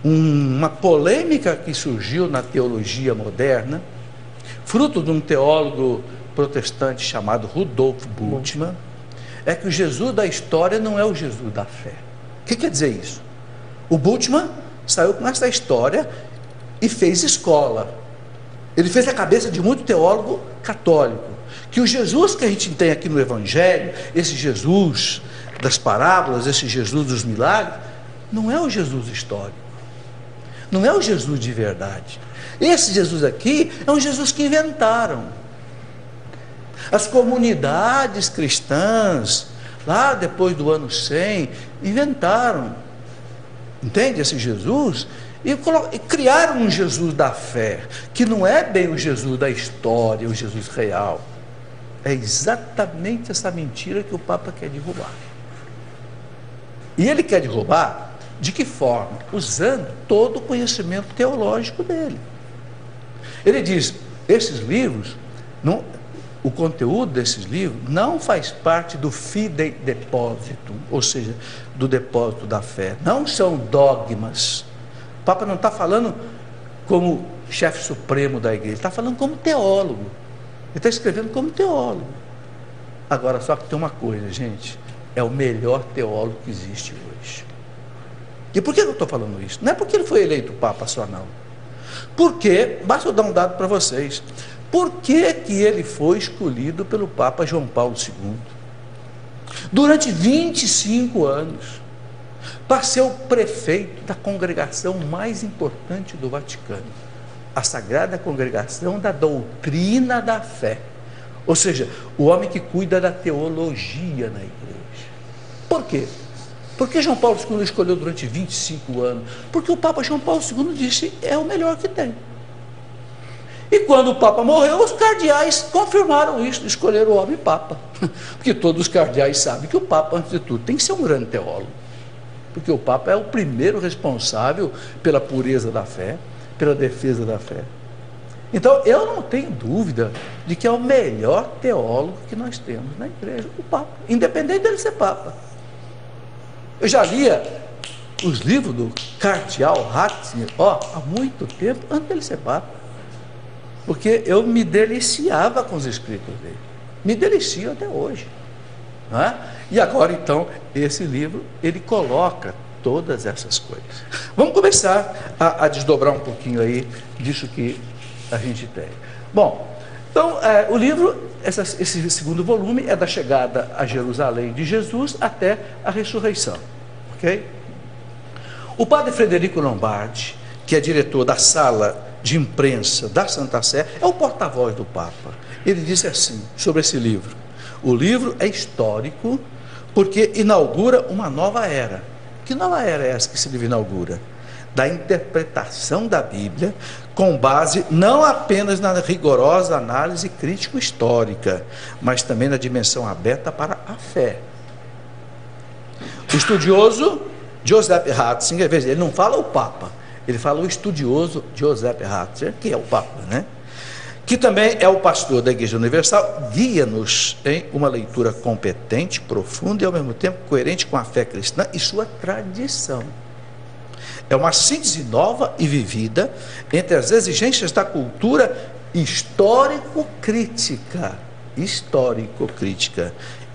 uma polêmica que surgiu na teologia moderna, fruto de um teólogo protestante chamado Rudolf Bultmann, é que o Jesus da história não é o Jesus da fé. O que quer dizer isso? O Bultmann saiu com essa história e fez escola. Ele fez a cabeça de muito teólogo católico, que o Jesus que a gente tem aqui no Evangelho, esse Jesus das parábolas, esse Jesus dos milagres, não é o Jesus histórico. Não é o Jesus de verdade. Esse Jesus aqui é um Jesus que inventaram. As comunidades cristãs, lá depois do ano 100, inventaram, entende, esse Jesus, e criaram um Jesus da fé, que não é bem o Jesus da história, o Jesus real. É exatamente essa mentira que o Papa quer derrubar. E ele quer derrubar de que forma? Usando todo o conhecimento teológico dele. Ele diz, esses livros, o conteúdo desses livros não faz parte do fidei depositum, ou seja, do depósito da fé. Não são dogmas. O Papa não está falando como chefe supremo da igreja, ele está falando como teólogo. Ele está escrevendo como teólogo. Agora, só que tem uma coisa, gente, é o melhor teólogo que existe hoje. E por que eu estou falando isso? Não é porque ele foi eleito Papa só, não. Porque, basta eu dar um dado para vocês, por que ele foi escolhido pelo Papa João Paulo II? Durante 25 anos, para ser o prefeito da congregação mais importante do Vaticano, a Sagrada Congregação da Doutrina da Fé. Ou seja, o homem que cuida da teologia na igreja. Por quê? Por que João Paulo II escolheu durante 25 anos? Porque o Papa João Paulo II disse, é o melhor que tem. E quando o Papa morreu, os cardeais confirmaram isso, escolheram o homem Papa. Porque todos os cardeais sabem que o Papa, antes de tudo, tem que ser um grande teólogo. Porque o Papa é o primeiro responsável pela pureza da fé, pela defesa da fé. Então, eu não tenho dúvida de que é o melhor teólogo que nós temos na igreja, o Papa, independente dele ser Papa. Eu já lia os livros do cardeal Ratzinger, há muito tempo, antes dele ser Papa. Porque eu me deliciava com os escritos dele. Me delicio até hoje. Não é? E agora, então, esse livro, ele coloca todas essas coisas. Vamos começar a desdobrar um pouquinho aí disso que a gente tem. Bom, então, o livro, esse segundo volume, é da chegada a Jerusalém de Jesus até a ressurreição. ok? O padre Frederico Lombardi, que é diretor da sala de imprensa da Santa Sé, é o porta-voz do Papa. Ele disse assim sobre esse livro: o livro é histórico porque inaugura uma nova era. Que nova era é essa que esse livro inaugura? Da interpretação da Bíblia com base não apenas na rigorosa análise crítico-histórica, mas também na dimensão aberta para a fé. O estudioso Joseph Ratzinger, ele não fala o Papa, ele fala o estudioso Joseph Ratzinger, que é o Papa, né? Que também é o pastor da Igreja Universal, guia-nos em uma leitura competente, profunda e ao mesmo tempo coerente com a fé cristã e sua tradição. É uma síntese nova e vivida entre as exigências da cultura histórico-crítica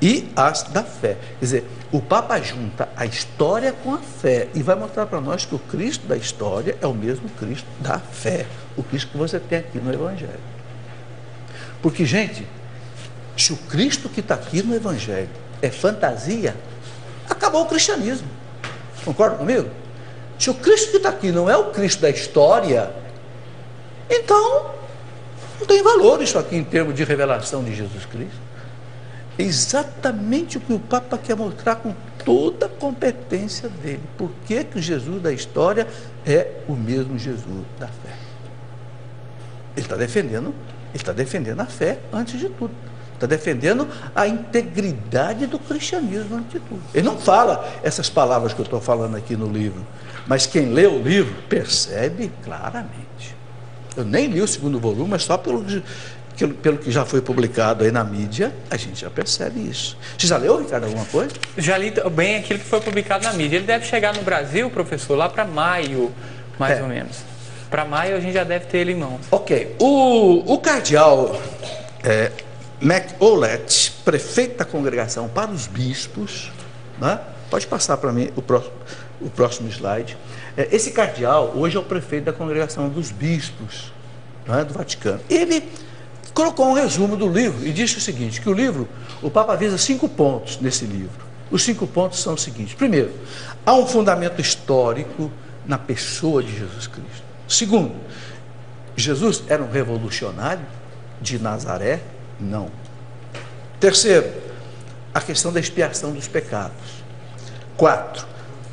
e as da fé. Quer dizer, o Papa junta a história com a fé e vai mostrar para nós que o Cristo da história é o mesmo Cristo da fé, o Cristo que você tem aqui no Evangelho. Porque, gente, se o Cristo que está aqui no Evangelho é fantasia, acabou o cristianismo. Concorda comigo? Se o Cristo que está aqui não é o Cristo da história, então não tem valor isso aqui em termos de revelação de Jesus Cristo. É exatamente o que o Papa quer mostrar com toda a competência dele. Por que que o Jesus da história é o mesmo Jesus da fé? Ele está defendendo a fé antes de tudo. Está defendendo a integridade do cristianismo antes de tudo. Ele não fala essas palavras que eu estou falando aqui no livro, mas quem lê o livro percebe claramente. Eu nem li o segundo volume, mas só pelo que já foi publicado aí na mídia, a gente já percebe isso. Você já leu, Ricardo, alguma coisa? Já li bem aquilo que foi publicado na mídia. Ele deve chegar no Brasil, professor, lá para maio, mais ou menos. Para maio a gente já deve ter ele em mãos. Ok. O cardeal MacOlet, prefeito da congregação para os bispos, né? Pode passar para mim o próximo slide. Esse cardeal hoje é o prefeito da congregação dos bispos, né, do Vaticano. Ele colocou um resumo do livro e disse o seguinte, que o Papa avisa 5 pontos nesse livro. Os 5 pontos são os seguintes: primeiro, há um fundamento histórico na pessoa de Jesus Cristo. Segundo, Jesus era um revolucionário de Nazaré? Não. Terceiro, a questão da expiação dos pecados. 4,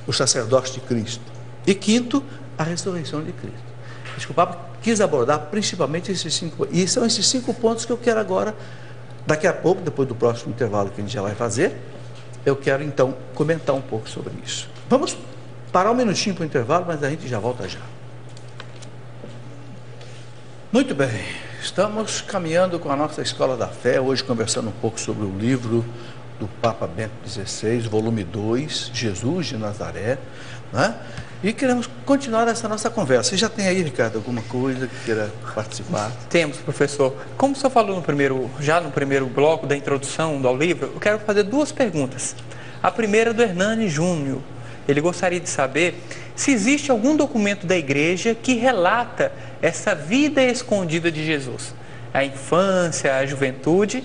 o sacerdócio de Cristo. E quinto, a ressurreição de Cristo. Acho que o Papa quis abordar principalmente esses 5, e são esses 5 pontos que eu quero agora, daqui a pouco, depois do próximo intervalo que a gente já vai fazer, eu quero então comentar um pouco sobre isso. Vamos parar um minutinho para o intervalo, mas a gente já volta já. Muito bem, estamos caminhando com a nossa Escola da Fé, hoje conversando um pouco sobre o livro do Papa Bento XVI, volume 2, Jesus de Nazaré, né? E queremos continuar essa nossa conversa. Você já tem aí, Ricardo, alguma coisa que queira participar? Temos, professor. Como o senhor falou já no primeiro bloco da introdução ao livro, eu quero fazer 2 perguntas. A primeira é do Hernani Júnior. Ele gostaria de saber se existe algum documento da igreja que relata essa vida escondida de Jesus. A infância, a juventude.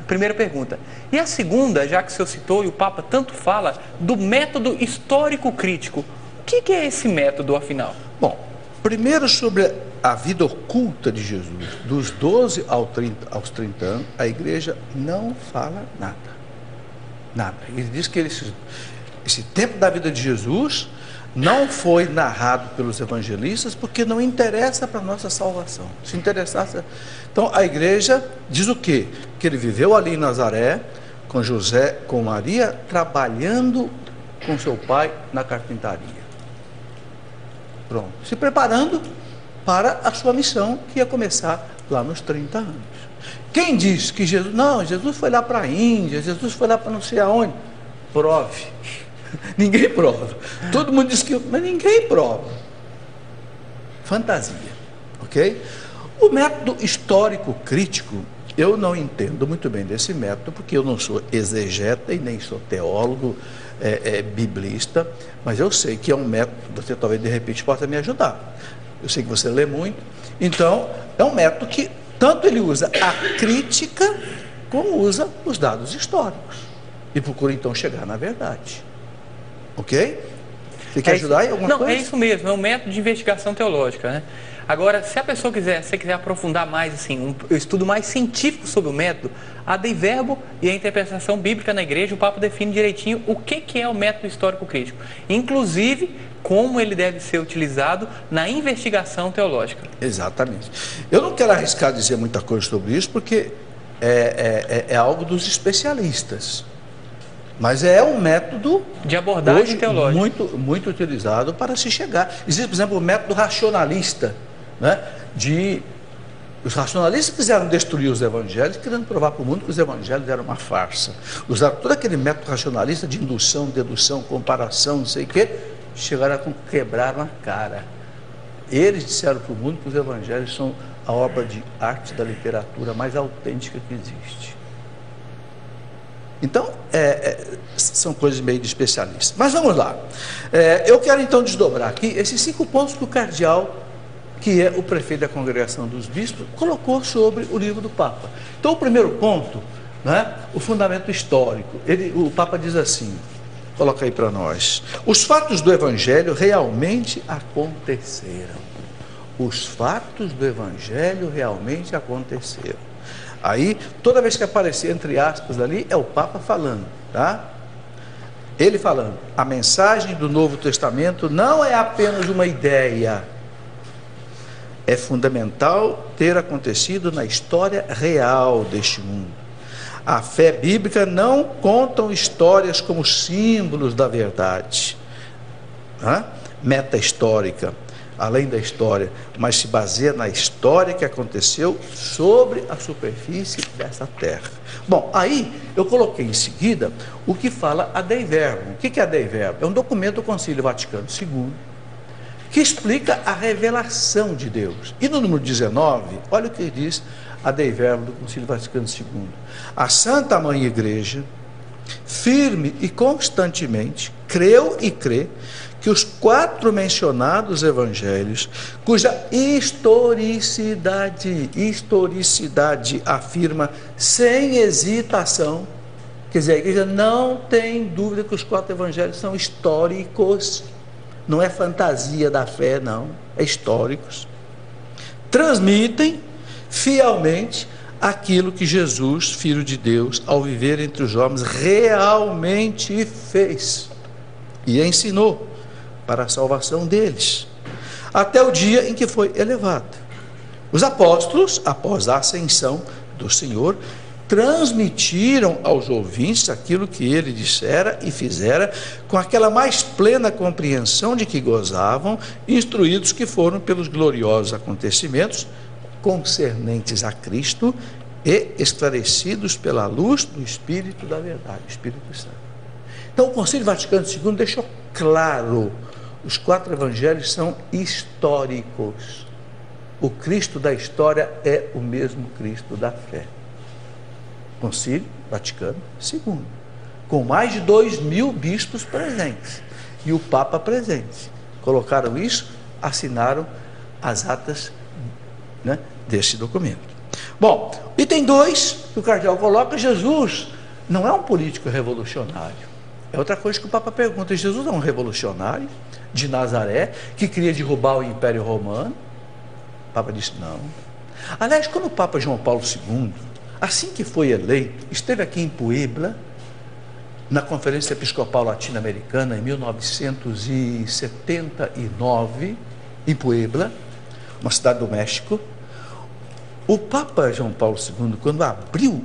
Primeira pergunta. E a segunda, já que o senhor citou e o Papa tanto fala, do método histórico-crítico. O que é esse método, afinal? Bom, primeiro sobre a vida oculta de Jesus. Dos 12 aos 30 anos, a igreja não fala nada. Nada. Ele diz que esse tempo da vida de Jesus não foi narrado pelos evangelistas porque não interessa para a nossa salvação. Se interessasse... Então, a igreja diz o quê? Que ele viveu ali em Nazaré, com José, com Maria, trabalhando com seu pai na carpintaria. Pronto. Se preparando para a sua missão, que ia começar lá nos 30 anos. Quem diz que Jesus... Não, Jesus foi lá para a Índia, Jesus foi lá para não sei aonde. Prove. Ninguém prova. Todo mundo diz que... Mas ninguém prova. Fantasia. Ok? O método histórico-crítico, eu não entendo muito bem desse método, porque eu não sou exegeta e nem sou teólogo biblista, mas eu sei que é um método, você talvez de repente possa me ajudar. Eu sei que você lê muito, então é um método que tanto ele usa a crítica, como usa os dados históricos. E procura então chegar na verdade. Ok? Você quer ajudar em alguma coisa? Não, é isso mesmo, é um método de investigação teológica, né? Agora, se a pessoa quiser aprofundar mais, assim, um estudo mais científico sobre o método, a Dei Verbo e a interpretação bíblica na igreja, o Papa define direitinho o que é o método histórico crítico. Inclusive, como ele deve ser utilizado na investigação teológica. Exatamente. Eu não quero arriscar dizer muita coisa sobre isso, porque é algo dos especialistas. Mas é um método de abordagem hoje teológica muito utilizado para se chegar. Existe, por exemplo, o método racionalista, né? Os racionalistas quiseram destruir os evangelhos, querendo provar para o mundo que os evangelhos eram uma farsa. Usaram todo aquele método racionalista de indução, dedução, comparação, não sei o quê, chegaram a quebrar a cara. Eles disseram para o mundo que os evangelhos são a obra de arte da literatura mais autêntica que existe. Então, são coisas meio de especialistas. Mas vamos lá. Eu quero então desdobrar aqui esses 5 pontos que o cardeal, que é o prefeito da Congregação dos Bispos, colocou sobre o livro do Papa. Então, o primeiro ponto, né, o fundamento histórico. O Papa diz assim, coloca aí para nós: os fatos do Evangelho realmente aconteceram. Os fatos do Evangelho realmente aconteceram. Aí, toda vez que aparecer entre aspas ali, é o Papa falando, tá? Ele falando, a mensagem do Novo Testamento não é apenas uma ideia, é fundamental ter acontecido na história real deste mundo. A fé bíblica não conta histórias como símbolos da verdade, tá? Meta-histórica, além da história, mas se baseia na história que aconteceu sobre a superfície dessa terra. Bom, aí eu coloquei em seguida o que fala a Dei Verbo. O que é a Dei Verbo? É um documento do Concílio Vaticano II, que explica a revelação de Deus. E no número 19, olha o que diz a Dei Verbo do Concílio Vaticano II. A Santa Mãe Igreja, firme e constantemente, creu e crê que os 4 mencionados evangelhos, cuja historicidade afirma sem hesitação, quer dizer, a igreja não tem dúvida que os 4 evangelhos são históricos, não é fantasia da fé, não, é históricos, transmitem fielmente aquilo que Jesus, Filho de Deus, ao viver entre os homens, realmente fez e ensinou para a salvação deles, até o dia em que foi elevado. Os apóstolos, após a ascensão do Senhor, transmitiram aos ouvintes aquilo que ele dissera e fizera, com aquela mais plena compreensão de que gozavam, instruídos que foram pelos gloriosos acontecimentos concernentes a Cristo e esclarecidos pela luz do Espírito da verdade, Espírito Santo. Então o Concílio Vaticano II deixou claro: os 4 evangelhos são históricos. O Cristo da história é o mesmo Cristo da fé. Concílio Vaticano II, com mais de 2.000 bispos presentes e o Papa presente. Colocaram isso, assinaram as atas, né, desse documento. Bom, item 2 que o cardeal coloca: Jesus não é um político revolucionário. É outra coisa que o Papa pergunta: Jesus é um revolucionário de Nazaré que queria derrubar o Império Romano? O Papa disse não. Aliás, quando o Papa João Paulo II, assim que foi eleito, esteve aqui em Puebla, na Conferência Episcopal Latino-Americana, em 1979, em Puebla, uma cidade do México, o Papa João Paulo II, quando abriu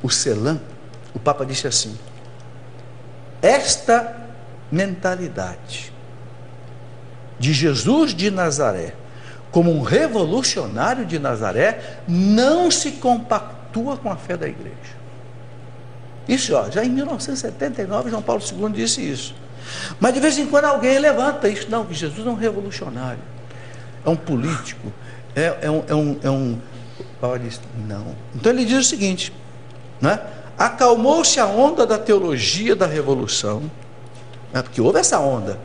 o CELAM, o Papa disse assim: esta mentalidade de Jesus de Nazaré como um revolucionário de Nazaré não se compactua com a fé da igreja. Isso, ó, já em 1979 João Paulo II disse isso. Mas de vez em quando alguém levanta isso: não, que Jesus é um revolucionário, é um político, o Papa disse não. Então ele diz o seguinte, né? Acalmou-se a onda da teologia da revolução, né? Porque houve essa onda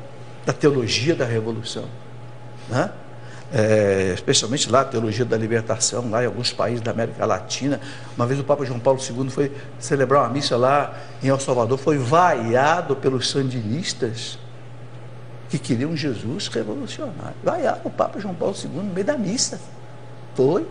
da teologia da revolução, né? Especialmente lá a teologia da libertação, lá em alguns países da América Latina. Uma vez o Papa João Paulo II foi celebrar uma missa lá em El Salvador, foi vaiado pelos sandinistas, que queriam Jesus revolucionário. Vaiaram o Papa João Paulo II no meio da missa. Foi.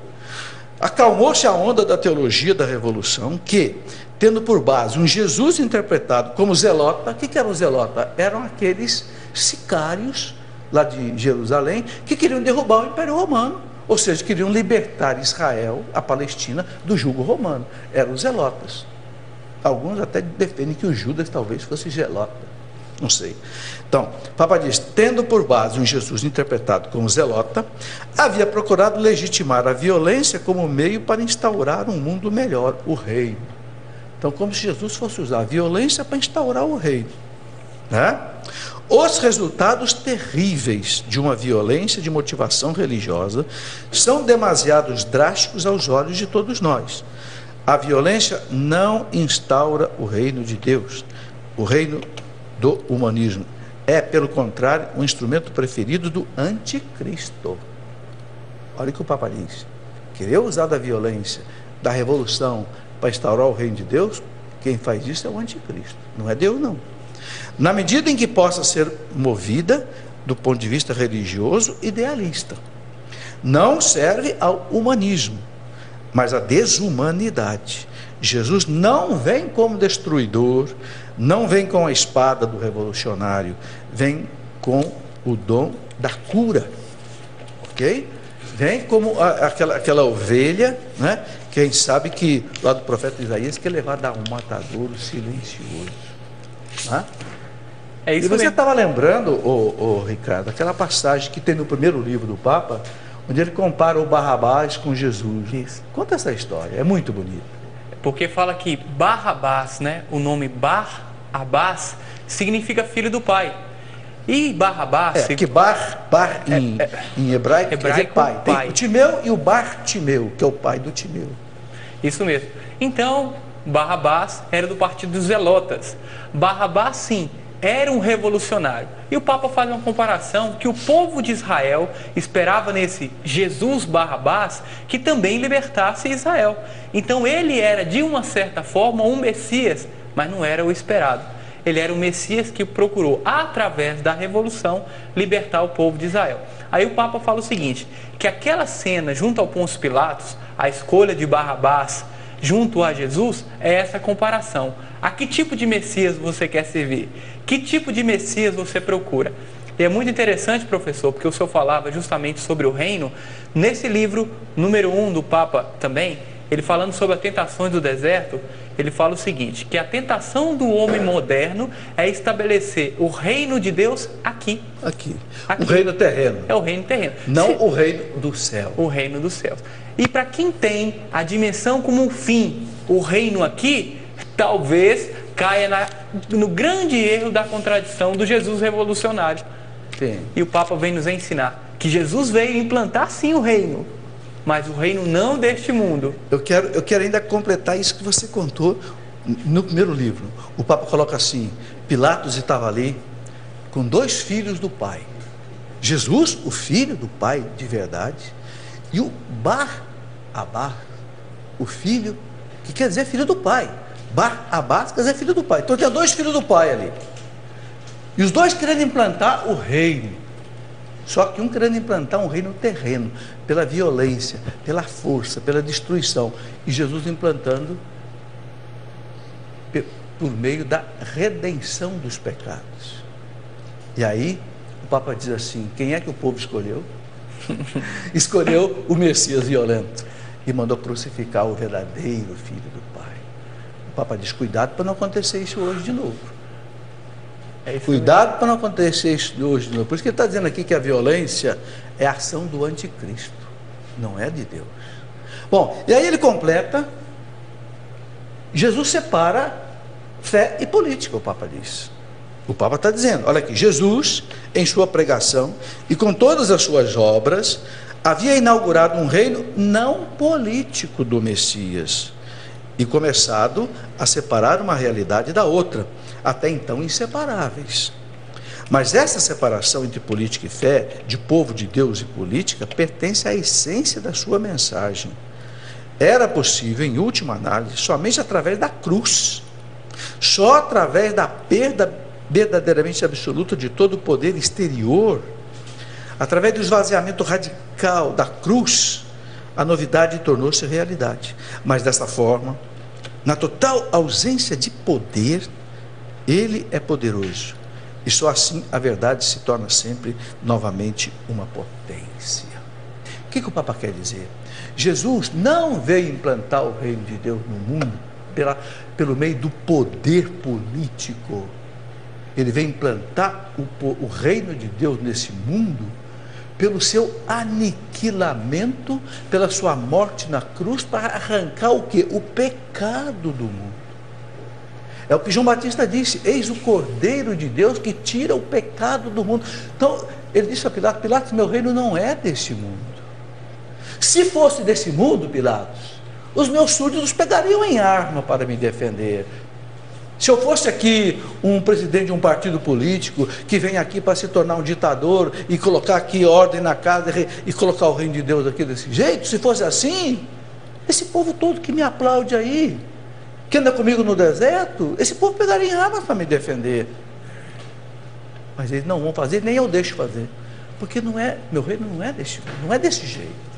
Acalmou-se a onda da teologia da revolução, que, tendo por base um Jesus interpretado como zelota. O que era um zelota? Eram aqueles sicários lá de Jerusalém que queriam derrubar o Império Romano, ou seja, queriam libertar Israel, a Palestina, do jugo romano. Eram os zelotas. Alguns até defendem que o Judas talvez fosse zelota, não sei. Então, o Papa diz, tendo por base um Jesus interpretado como zelota, havia procurado legitimar a violência como meio para instaurar um mundo melhor, o reino. Então, como se Jesus fosse usar a violência para instaurar o reino, né? Os resultados terríveis de uma violência de motivação religiosa são demasiado drásticos aos olhos de todos nós. A violência não instaura o reino de Deus, o reino do humanismo. É, pelo contrário, um instrumento preferido do anticristo. Olha o que o Papa diz. Querer usar da violência, da revolução, para instaurar o reino de Deus, quem faz isso é o anticristo, não é Deus não. Na medida em que possa ser movida do ponto de vista religioso idealista. Não serve ao humanismo, mas à desumanidade. Jesus não vem como destruidor, não vem com a espada do revolucionário, vem com o dom da cura, ok? Vem como aquela ovelha, né? Quem sabe que lá do profeta Isaías que é levado a um matadouro silencioso, né? É isso e você mesmo. estava lembrando, Ricardo, aquela passagem que tem no primeiro livro do Papa, onde ele compara o Barrabás com Jesus. Isso. Conta essa história, é muito bonito. Porque fala que Barrabás, né? O nome Bar-Abás significa filho do pai. E Barrabás... Porque Bar em hebraico quer dizer pai. pai. Tem o Timeu e o Bartimeu, que é o pai do Timeu. Isso mesmo. Então, Barrabás era do partido dos Zelotas. Barrabás, sim, era um revolucionário. E o Papa faz uma comparação que o povo de Israel esperava nesse Jesus Barrabás que também libertasse Israel. Então ele era, de uma certa forma, um Messias, mas não era o esperado. Ele era o Messias que procurou, através da revolução, libertar o povo de Israel. Aí o Papa fala o seguinte, que aquela cena junto ao Pôncio Pilatos, a escolha de Barrabás junto a Jesus, é essa comparação. A que tipo de Messias você quer servir? Que tipo de Messias você procura? E é muito interessante, professor, porque o senhor falava justamente sobre o reino. Nesse livro, número 1 do Papa também, ele falando sobre as tentações do deserto, ele fala o seguinte, que a tentação do homem moderno é estabelecer o reino de Deus aqui. Aqui. O reino terreno. É o reino terreno. Não o reino do céu. O reino dos céus. E para quem tem a dimensão como um fim, o reino aqui, talvez caia no grande erro da contradição do Jesus revolucionário. Sim. E o Papa vem nos ensinar que Jesus veio implantar sim o reino, mas o reino não deste mundo. Eu quero ainda completar isso que você contou no primeiro livro. O Papa coloca assim, Pilatos estava ali com 2 filhos do Pai. Jesus, o filho do Pai de verdade, e o Bar-Abás, o filho, que quer dizer filho do Pai. Bar-Abás quer dizer filho do Pai. Então tinha 2 filhos do Pai ali. E os 2 querendo implantar o reino. Só que um querendo implantar um reino terreno, pela violência, pela força, pela destruição. E Jesus implantando por meio da redenção dos pecados. E aí, o Papa diz assim, quem é que o povo escolheu? Escolheu o Messias violento. E mandou crucificar o verdadeiro filho do Pai. O Papa diz, cuidado para não acontecer isso hoje de novo. Cuidado para não acontecer isso hoje de novo. Por isso que ele está dizendo aqui que a violência é a ação do anticristo, não é de Deus. Bom, e aí ele completa, Jesus separa fé e política, o Papa diz. O Papa está dizendo, olha aqui, Jesus, em sua pregação e com todas as suas obras, havia inaugurado um reino não político do Messias e começado a separar uma realidade da outra, até então inseparáveis. Mas essa separação entre política e fé, de povo de Deus e política, pertence à essência da sua mensagem. Era possível, em última análise, somente através da cruz, só através da perda verdadeiramente absoluta de todo o poder exterior. Através do esvaziamento radical da cruz, a novidade tornou-se realidade. Mas dessa forma, na total ausência de poder, ele é poderoso. E só assim a verdade se torna sempre novamente uma potência. O que o Papa quer dizer? Jesus não veio implantar o reino de Deus no mundo pelo meio do poder político. Ele veio implantar o reino de Deus nesse mundo pelo seu aniquilamento, pela sua morte na cruz, para arrancar o quê? O pecado do mundo. É o que João Batista disse: eis o Cordeiro de Deus que tira o pecado do mundo. Então, ele disse a Pilatos: Pilatos, meu reino não é deste mundo. Se fosse desse mundo, Pilatos, os meus súditos pegariam em arma para me defender. Se eu fosse aqui um presidente de um partido político que vem aqui para se tornar um ditador e colocar aqui ordem na casa e colocar o reino de Deus aqui desse jeito, se fosse assim, esse povo todo que me aplaude aí, que anda comigo no deserto, esse povo pegaria em armas para me defender. Mas eles não vão fazer, nem eu deixo fazer, porque meu reino não é desse jeito.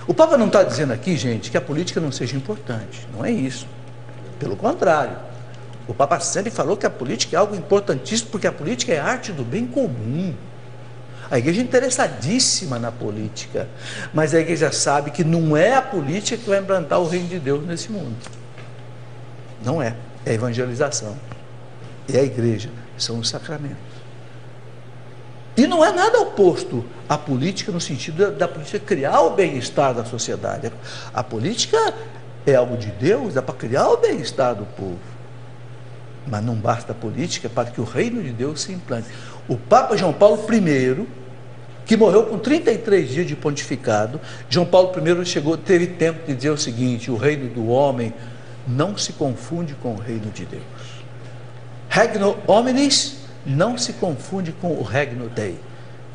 O Papa não está dizendo aqui, gente, que a política não seja importante, não é isso. Pelo contrário, o Papa sempre falou que a política é algo importantíssimo, porque a política é a arte do bem comum. A igreja é interessadíssima na política, mas a igreja sabe que não é a política que vai implantar o reino de Deus nesse mundo. Não é. É a evangelização. É a igreja. São os sacramentos. E não é nada oposto à política no sentido da política criar o bem-estar da sociedade. A política é algo de Deus, é para criar o bem-estar do povo. Mas não basta a política para que o reino de Deus se implante. O Papa João Paulo I, que morreu com 33 dias de pontificado, João Paulo I teve tempo de dizer o seguinte: o reino do homem não se confunde com o reino de Deus. Regno hominis não se confunde com o regno Dei.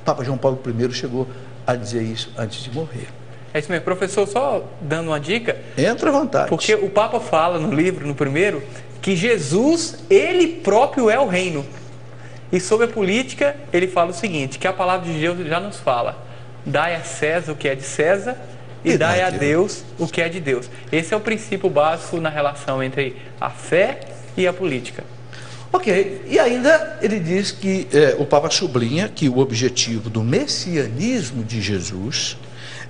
Papa João Paulo I chegou a dizer isso antes de morrer. É isso mesmo, professor, só dando uma dica. Entra à vontade. Porque o Papa fala no livro, no primeiro, que Jesus, ele próprio é o reino. E sobre a política, ele fala o seguinte, que a palavra de Deus já nos fala: dai a César o que é de César e dai a Deus o que é de Deus. Esse é o princípio básico na relação entre a fé e a política. Ok, e ainda ele diz que o Papa sublinha que o objetivo do messianismo de Jesus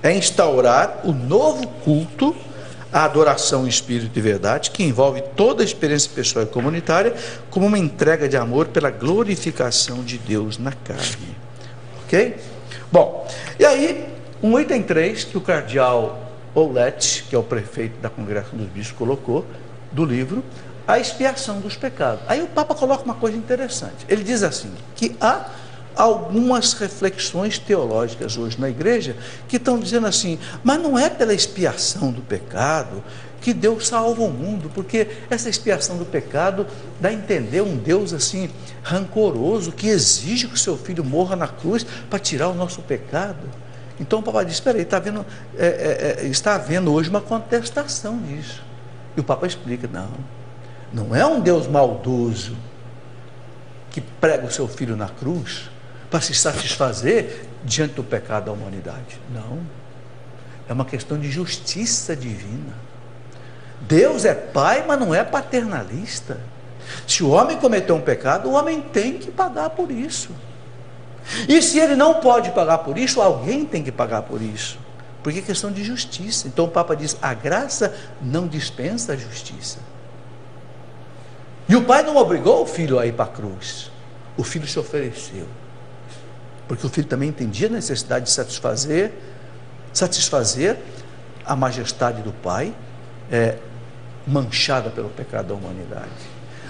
é instaurar o novo culto, a adoração em espírito e verdade, que envolve toda a experiência pessoal e comunitária, como uma entrega de amor pela glorificação de Deus na carne. Ok? Bom, e aí, um item 3 que o cardeal Oulet, que é o prefeito da Congregação dos Bispos, colocou, do livro, a expiação dos pecados. Aí o Papa coloca uma coisa interessante. Ele diz assim, que há algumas reflexões teológicas hoje na igreja que estão dizendo assim: mas não é pela expiação do pecado que Deus salva o mundo, porque essa expiação do pecado dá a entender um Deus assim rancoroso, que exige que o seu filho morra na cruz para tirar o nosso pecado. Então o Papa diz: espera aí, está havendo hoje uma contestação disso. E o Papa explica: não é um Deus maldoso que prega o seu filho na cruz para se satisfazer diante do pecado da humanidade. Não. É uma questão de justiça divina. Deus é pai, mas não é paternalista. Se o homem cometeu um pecado, o homem tem que pagar por isso. E se ele não pode pagar por isso, alguém tem que pagar por isso. Porque é questão de justiça. Então o Papa diz: a graça não dispensa a justiça. E o pai não obrigou o filho a ir para a cruz. O filho se ofereceu. Porque o filho também entendia a necessidade de satisfazer a majestade do pai, manchada pelo pecado da humanidade.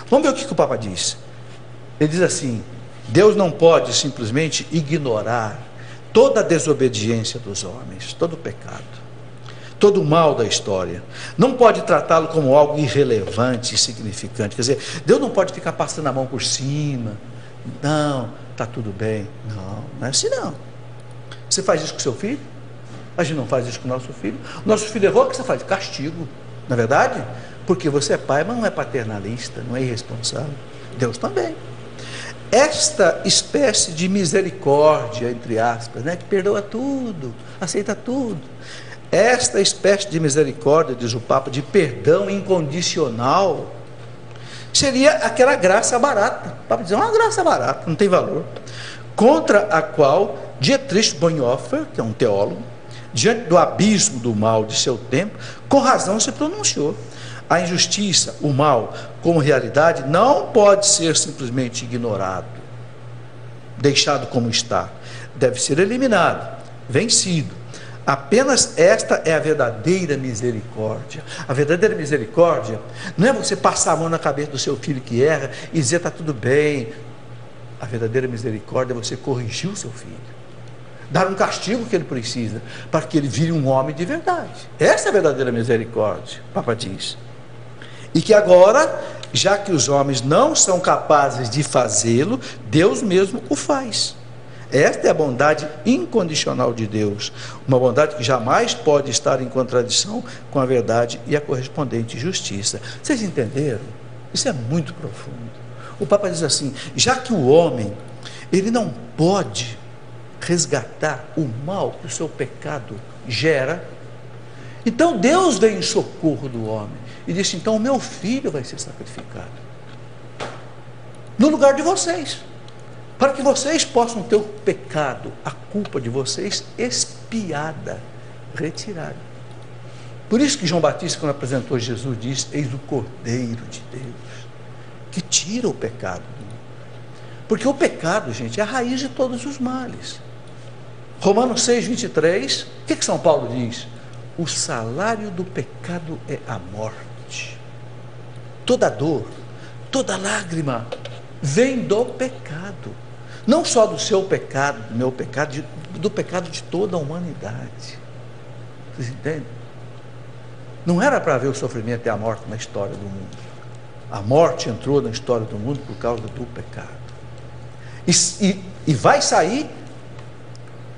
Vamos ver o que o Papa diz. Ele diz assim: Deus não pode simplesmente ignorar toda a desobediência dos homens, todo o pecado, todo o mal da história. Não pode tratá-lo como algo irrelevante, insignificante. Quer dizer, Deus não pode ficar passando a mão por cima. Não, está tudo bem. Não é assim não. Você faz isso com seu filho? A gente não faz isso com o nosso filho. O nosso filho errou, o que você faz? Castigo. Não é verdade? Porque você é pai, mas não é paternalista, não é irresponsável. Deus também. Esta espécie de misericórdia, entre aspas, né, que perdoa tudo, aceita tudo. Esta espécie de misericórdia, diz o Papa, de perdão incondicional, seria aquela graça barata. O Papa diz, é uma graça barata, não tem valor. Contra a qual Dietrich Bonhoeffer, que é um teólogo, diante do abismo do mal de seu tempo, com razão se pronunciou. A injustiça, o mal, como realidade, não pode ser simplesmente ignorado, deixado como está. Deve ser eliminado, vencido. Apenas esta é a verdadeira misericórdia. A verdadeira misericórdia não é você passar a mão na cabeça do seu filho que erra e dizer, está tudo bem. A verdadeira misericórdia é você corrigir o seu filho, dar um castigo que ele precisa, para que ele vire um homem de verdade. Essa é a verdadeira misericórdia, o Papa diz. E que agora, já que os homens não são capazes de fazê-lo, Deus mesmo o faz. Esta é a bondade incondicional de Deus, uma bondade que jamais pode estar em contradição com a verdade e a correspondente justiça. Vocês entenderam? Isso é muito profundo. O Papa diz assim, já que o homem, ele não pode resgatar o mal que o seu pecado gera, então Deus vem em socorro do homem e disse, então o meu filho vai ser sacrificado no lugar de vocês, para que vocês possam ter o pecado, a culpa de vocês expiada, retirada. Por isso que João Batista, quando apresentou Jesus, disse, eis o Cordeiro de Deus, que tira o pecado do mundo. Porque o pecado, gente, é a raiz de todos os males. Romanos 6, 23, o que São Paulo diz? O salário do pecado é a morte. Toda dor, toda lágrima vem do pecado. Não só do seu pecado, do meu pecado, do pecado de toda a humanidade. Vocês entendem? Não era para haver o sofrimento e a morte na história do mundo. A morte entrou na história do mundo por causa do pecado. E vai sair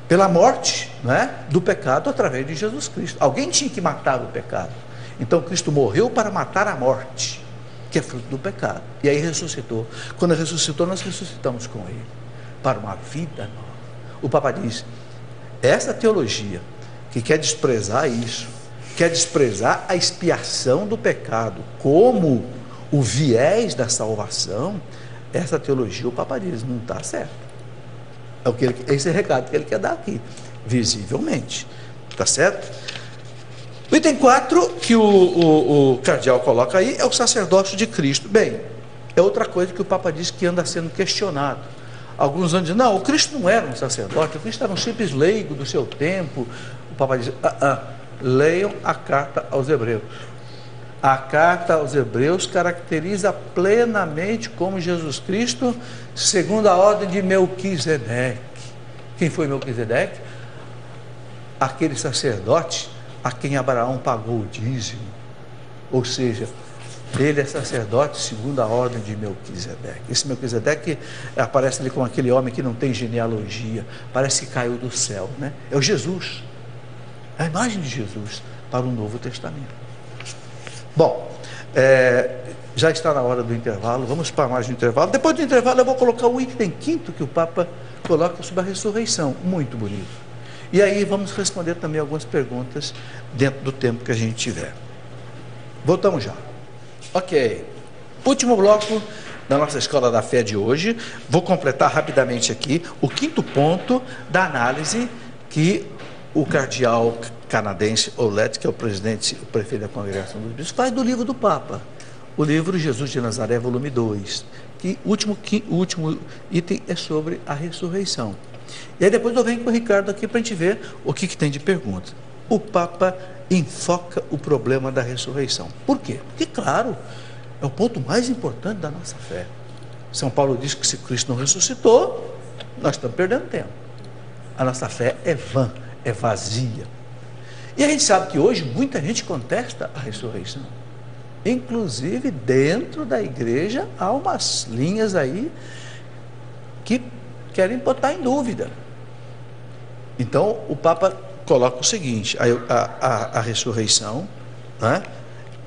pela morte, né, do pecado através de Jesus Cristo. Alguém tinha que matar o pecado. Então Cristo morreu para matar a morte, que é fruto do pecado. E aí ressuscitou. Quando ressuscitou, nós ressuscitamos com Ele, para uma vida nova. O Papa diz, essa teologia que quer desprezar isso, quer desprezar a expiação do pecado como o viés da salvação, essa teologia, o Papa diz, não está certo. É o que ele, esse é o recado que ele quer dar aqui, visivelmente, está certo? O item 4 que o cardeal coloca aí é o sacerdócio de Cristo. Bem, é outra coisa que o Papa diz que anda sendo questionado. Alguns andam dizendo, não, o Cristo não era um sacerdote, o Cristo era um simples leigo do seu tempo. O Papa diz, leiam a carta aos Hebreus. A carta aos Hebreus caracteriza plenamente como Jesus Cristo, segundo a ordem de Melquisedeque. Quem foi Melquisedeque? Aquele sacerdote a quem Abraão pagou o dízimo. Ou seja, ele é sacerdote segundo a ordem de Melquisedeque. Esse Melquisedeque aparece ali como aquele homem que não tem genealogia, parece que caiu do céu, né? É o Jesus, a imagem de Jesus para o Novo Testamento. Bom, já está na hora do intervalo, vamos para mais um intervalo. Depois do intervalo eu vou colocar o item 5º que o Papa coloca sobre a ressurreição, muito bonito. E aí vamos responder também algumas perguntas dentro do tempo que a gente tiver. Voltamos já. Ok, último bloco da nossa Escola da Fé de hoje. Vou completar rapidamente aqui o 5º ponto da análise que o cardeal canadense Ouellette, que é o prefeito da Congregação dos Bispos, faz do livro do Papa, o livro Jesus de Nazaré, volume 2, que o último item é sobre a ressurreição. E aí depois eu venho com o Ricardo aqui para a gente ver o que tem de pergunta. O Papa enfoca o problema da ressurreição. Por quê? Porque, claro, é o ponto mais importante da nossa fé. São Paulo diz que se Cristo não ressuscitou, nós estamos perdendo tempo. A nossa fé é vã, é vazia. E a gente sabe que hoje muita gente contesta a ressurreição. Inclusive dentro da igreja há umas linhas aí que querem botar em dúvida. Então o Papa coloca o seguinte, a ressurreição, né?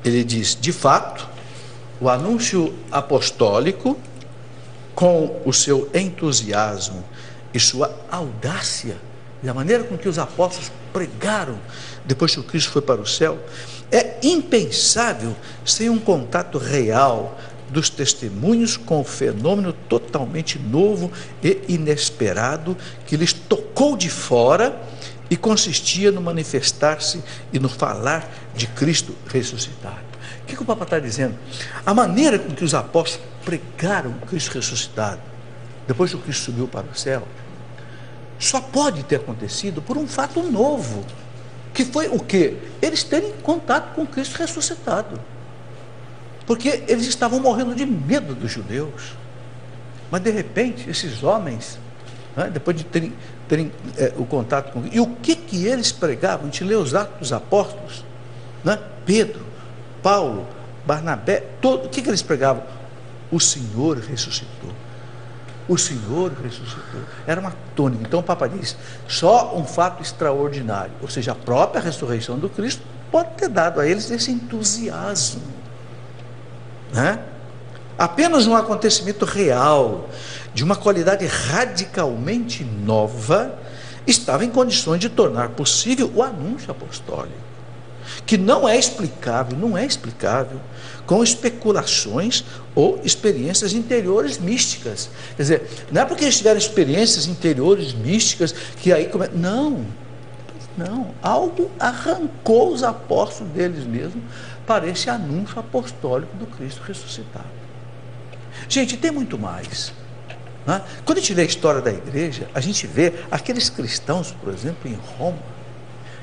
Ele diz, de fato, o anúncio apostólico com o seu entusiasmo e sua audácia, e a maneira com que os apóstolos pregaram depois que o Cristo foi para o céu, é impensável sem um contato real dos testemunhos com o fenômeno totalmente novo e inesperado que lhes tocou de fora e consistia no manifestar-se e no falar de Cristo ressuscitado. O que o Papa está dizendo? A maneira com que os apóstolos pregaram Cristo ressuscitado, depois que o Cristo subiu para o céu, só pode ter acontecido por um fato novo, que foi o quê? Eles terem contato com Cristo ressuscitado. Porque eles estavam morrendo de medo dos judeus. Mas de repente, esses homens, depois de terem o contato com Cristo, e o que eles pregavam? A gente lê os Atos dos Apóstolos, Pedro, Paulo, Barnabé, o que eles pregavam? O Senhor ressuscitou. O Senhor ressuscitou. Era uma tônica. Então o Papa diz, só um fato extraordinário, ou seja, a própria ressurreição do Cristo pode ter dado a eles esse entusiasmo. Apenas um acontecimento real, de uma qualidade radicalmente nova, estava em condições de tornar possível o anúncio apostólico, que não é explicável com especulações ou experiências interiores místicas. Quer dizer, não é porque eles tiveram experiências interiores místicas que aí não, algo arrancou os apóstolos deles mesmos para esse anúncio apostólico do Cristo ressuscitado. Gente, tem muito mais. Quando a gente lê a história da igreja, a gente vê aqueles cristãos, por exemplo, em Roma,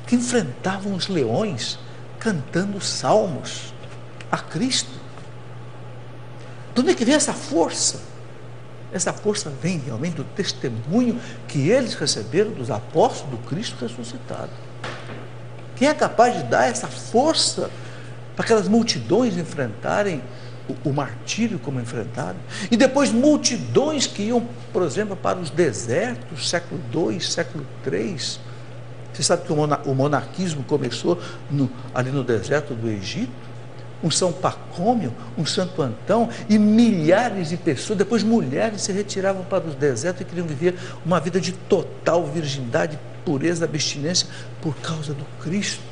que enfrentavam os leões cantando salmos a Cristo. De onde é que vem essa força? Essa força vem realmente do testemunho que eles receberam dos apóstolos do Cristo ressuscitado. Quem é capaz de dar essa força para aquelas multidões enfrentarem o martírio como enfrentaram? E depois multidões que iam, por exemplo, para os desertos, século II, século III. Você sabe que o monarquismo começou ali no deserto do Egito, um São Pacômio, um Santo Antão, e milhares de pessoas, depois mulheres se retiravam para os desertos e queriam viver uma vida de total virgindade, pureza, abstinência, por causa do Cristo.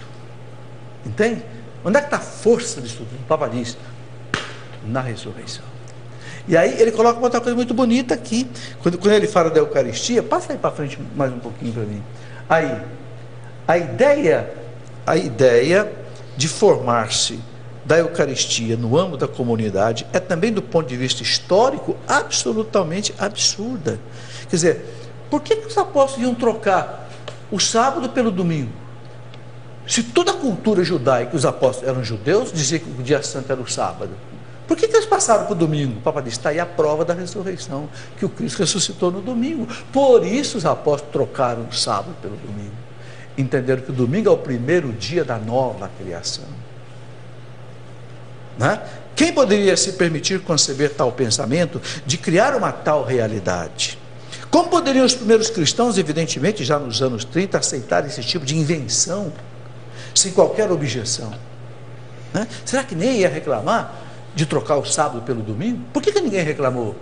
Entende? Onde é que está a força disso tudo? O Papa diz, na ressurreição. E aí ele coloca uma outra coisa muito bonita aqui, quando ele fala da Eucaristia, passa aí para frente mais um pouquinho para mim. Aí, a ideia de formar-se da Eucaristia no âmbito da comunidade é também, do ponto de vista histórico, absolutamente absurda. Quer dizer, por que os apóstolos iam trocar o sábado pelo domingo? Se toda a cultura judaica, os apóstolos eram judeus, dizia que o dia santo era o sábado, por que eles passaram para o domingo? O Papa diz, está aí a prova da ressurreição, que o Cristo ressuscitou no domingo. Por isso os apóstolos trocaram o sábado pelo domingo. Entenderam que o domingo é o primeiro dia da nova criação. Quem poderia se permitir conceber tal pensamento de criar uma tal realidade? Como poderiam os primeiros cristãos, evidentemente, já nos anos 30, aceitar esse tipo de invenção, sem qualquer objeção? Será que nem ia reclamar de trocar o sábado pelo domingo? Por que ninguém reclamou?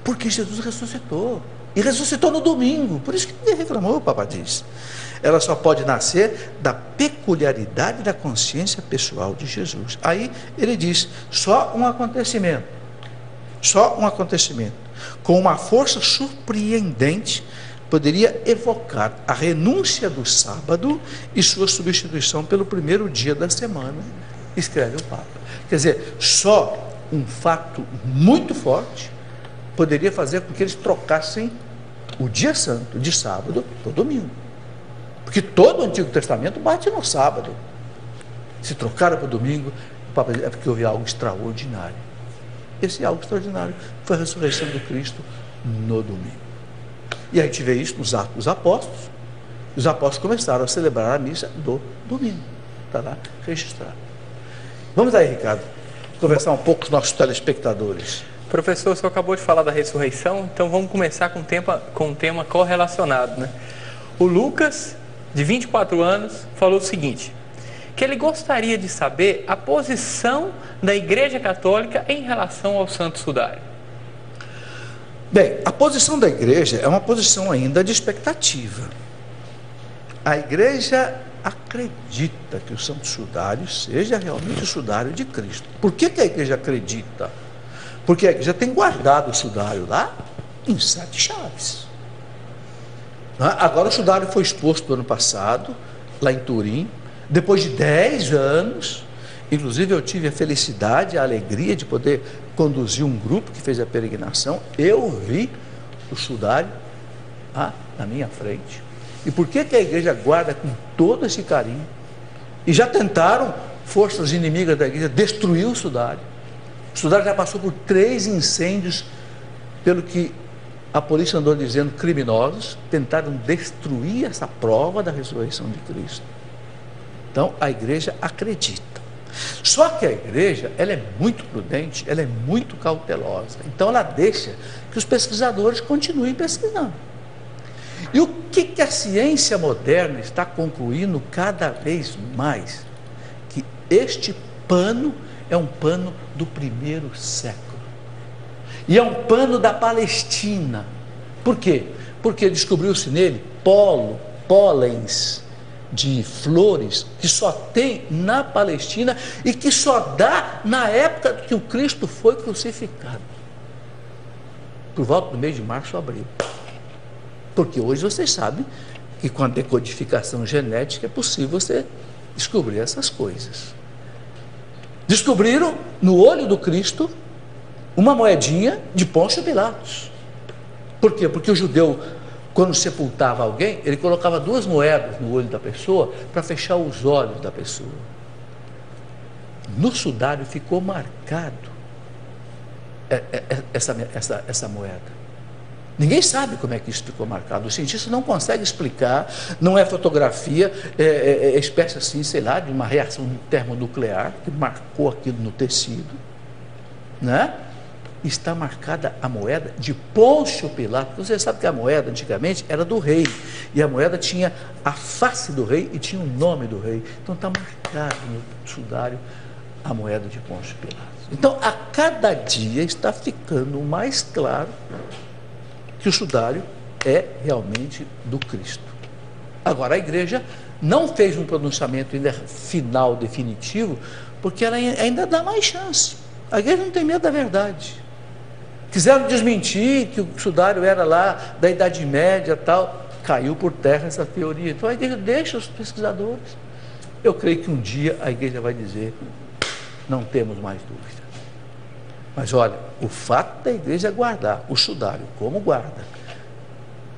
Porque Jesus ressuscitou, e ressuscitou no domingo, por isso que ninguém reclamou, o Papa diz. Ela só pode nascer da peculiaridade da consciência pessoal de Jesus. Aí ele diz, só um acontecimento, com uma força surpreendente, poderia evocar a renúncia do sábado e sua substituição pelo primeiro dia da semana, escreve o Papa. Quer dizer, só um fato muito forte poderia fazer com que eles trocassem o dia santo de sábado para o domingo. Porque todo o Antigo Testamento bate no sábado. Se trocaram para o domingo, o Papa diz, é porque houve algo extraordinário. Esse algo extraordinário foi a ressurreição do Cristo no domingo. E a gente vê isso nos Atos dos Apóstolos. Os apóstolos começaram a celebrar a missa do domingo. Está lá registrado. Vamos aí, Ricardo, conversar um pouco com os nossos telespectadores. Professor, o senhor acabou de falar da ressurreição, então vamos começar com um tema correlacionado, O Lucas, de 24 anos, falou o seguinte, que ele gostaria de saber a posição da Igreja Católica em relação ao Santo Sudário. Bem, a posição da igreja é uma posição ainda de expectativa. A igreja acredita que o Santo Sudário seja realmente o sudário de Cristo. Por que a igreja acredita? Porque a igreja tem guardado o sudário lá em 7 chaves. Agora o sudário foi exposto no ano passado, lá em Turim, depois de 10 anos. Inclusive eu tive a felicidade, a alegria de poder conduzir um grupo que fez a peregrinação. Eu vi o sudário na minha frente. E por que a igreja guarda com todo esse carinho? E já tentaram, forças inimigas da igreja, destruir o sudário. O sudário já passou por 3 incêndios, pelo que a polícia andou dizendo, criminosos, tentaram destruir essa prova da ressurreição de Cristo. Então a igreja acredita. Só que a igreja, ela é muito prudente, ela é muito cautelosa. Então ela deixa que os pesquisadores continuem pesquisando. E o que a ciência moderna está concluindo cada vez mais? Que este pano é um pano do 1º século. E é um pano da Palestina. Por quê? Porque descobriu-se nele pólens de flores que só tem na Palestina e que só dá na época que o Cristo foi crucificado, por volta do mês de março ou abril. Porque hoje vocês sabem que com a decodificação genética é possível você descobrir essas coisas. Descobriram no olho do Cristo uma moedinha de Pôncio Pilatos. Por quê? Porque o judeu, quando sepultava alguém, ele colocava 2 moedas no olho da pessoa para fechar os olhos da pessoa. No sudário ficou marcado essa moeda. Ninguém sabe como é que isso ficou marcado. O cientista não consegue explicar, não é fotografia, é espécie assim, sei lá, de uma reação termonuclear que marcou aquilo no tecido, né? Está marcada a moeda de Pôncio Pilatos. Você sabe que a moeda antigamente era do rei, e a moeda tinha a face do rei e tinha o nome do rei. Então está marcado no sudário a moeda de Pôncio Pilatos. Então a cada dia está ficando mais claro que o sudário é realmente do Cristo. Agora a igreja não fez um pronunciamento ainda final, definitivo, porque ela ainda dá mais chance. A igreja não tem medo da verdade. Quiseram desmentir que o sudário era lá da Idade Média e tal, caiu por terra essa teoria. Então a igreja deixa os pesquisadores. Eu creio que um dia a igreja vai dizer, não temos mais dúvida. Mas olha, o fato da igreja guardar o sudário como guarda,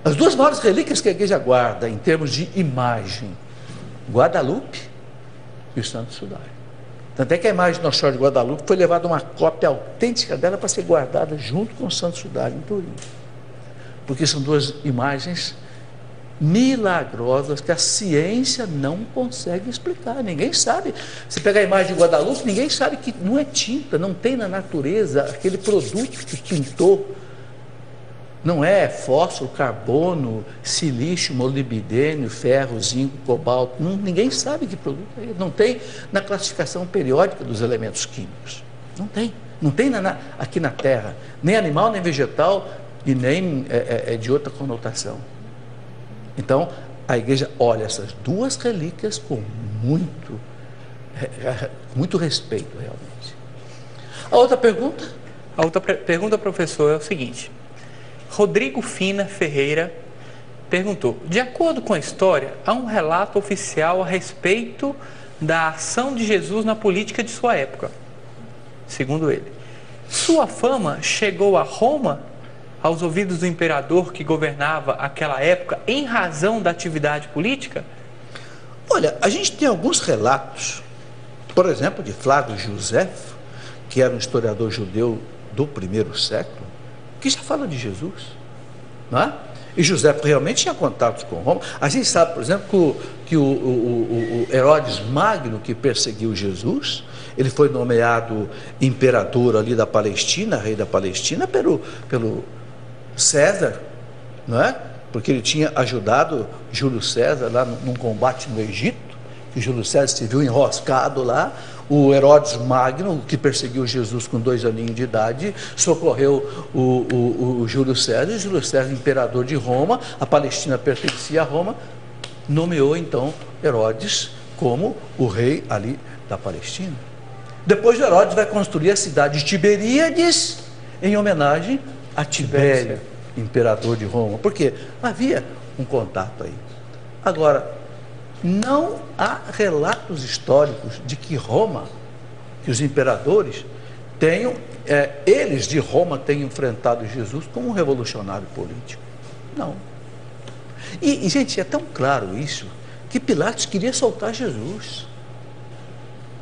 as 2 maiores relíquias que a igreja guarda em termos de imagem, Guadalupe e o Santo Sudário. Tanto é que a imagem de Nossa Senhora de Guadalupe foi levada uma cópia autêntica dela para ser guardada junto com o Santo Sudário em Turim. Porque são 2 imagens milagrosas que a ciência não consegue explicar. Ninguém sabe. Se pegar a imagem de Guadalupe, ninguém sabe que não é tinta, não tem na natureza aquele produto que pintou. Não é fósforo, carbono, silício, molibdênio, ferro, zinco, cobalto. Ninguém sabe que produto é esse. Não tem na classificação periódica dos elementos químicos. Não tem. Não tem aqui na Terra, nem animal, nem vegetal, e nem de outra conotação. Então, a igreja olha essas 2 relíquias com muito respeito, realmente. A outra pergunta? A outra pergunta, professor, é o seguinte. Rodrigo Fina Ferreira perguntou: de acordo com a história, há um relato oficial a respeito da ação de Jesus na política de sua época. Segundo ele, sua fama chegou a Roma, aos ouvidos do imperador que governava aquela época, em razão da atividade política? Olha, a gente tem alguns relatos, por exemplo, de Flávio Josefo, que era um historiador judeu do 1º século, que já fala de Jesus, não é? E José realmente tinha contatos com Roma. A gente sabe, por exemplo, que o Herodes Magno, que perseguiu Jesus, ele foi nomeado imperador ali da Palestina, rei da Palestina, pelo César, não é? Porque ele tinha ajudado Júlio César lá num combate no Egito, que Júlio César se viu enroscado lá. O Herodes Magno, que perseguiu Jesus com 2 aninhos de idade, socorreu o Júlio César. E Júlio César, imperador de Roma, a Palestina pertencia a Roma, nomeou então Herodes como o rei ali da Palestina. Depois Herodes vai construir a cidade de Tiberíades em homenagem a Tibério, imperador de Roma. Por quê? Havia um contato aí. Agora, não há relatos históricos de que Roma, que os imperadores tenham, eles de Roma tenham enfrentado Jesus como um revolucionário político. Não. E gente, é tão claro isso, que Pilatos queria soltar Jesus.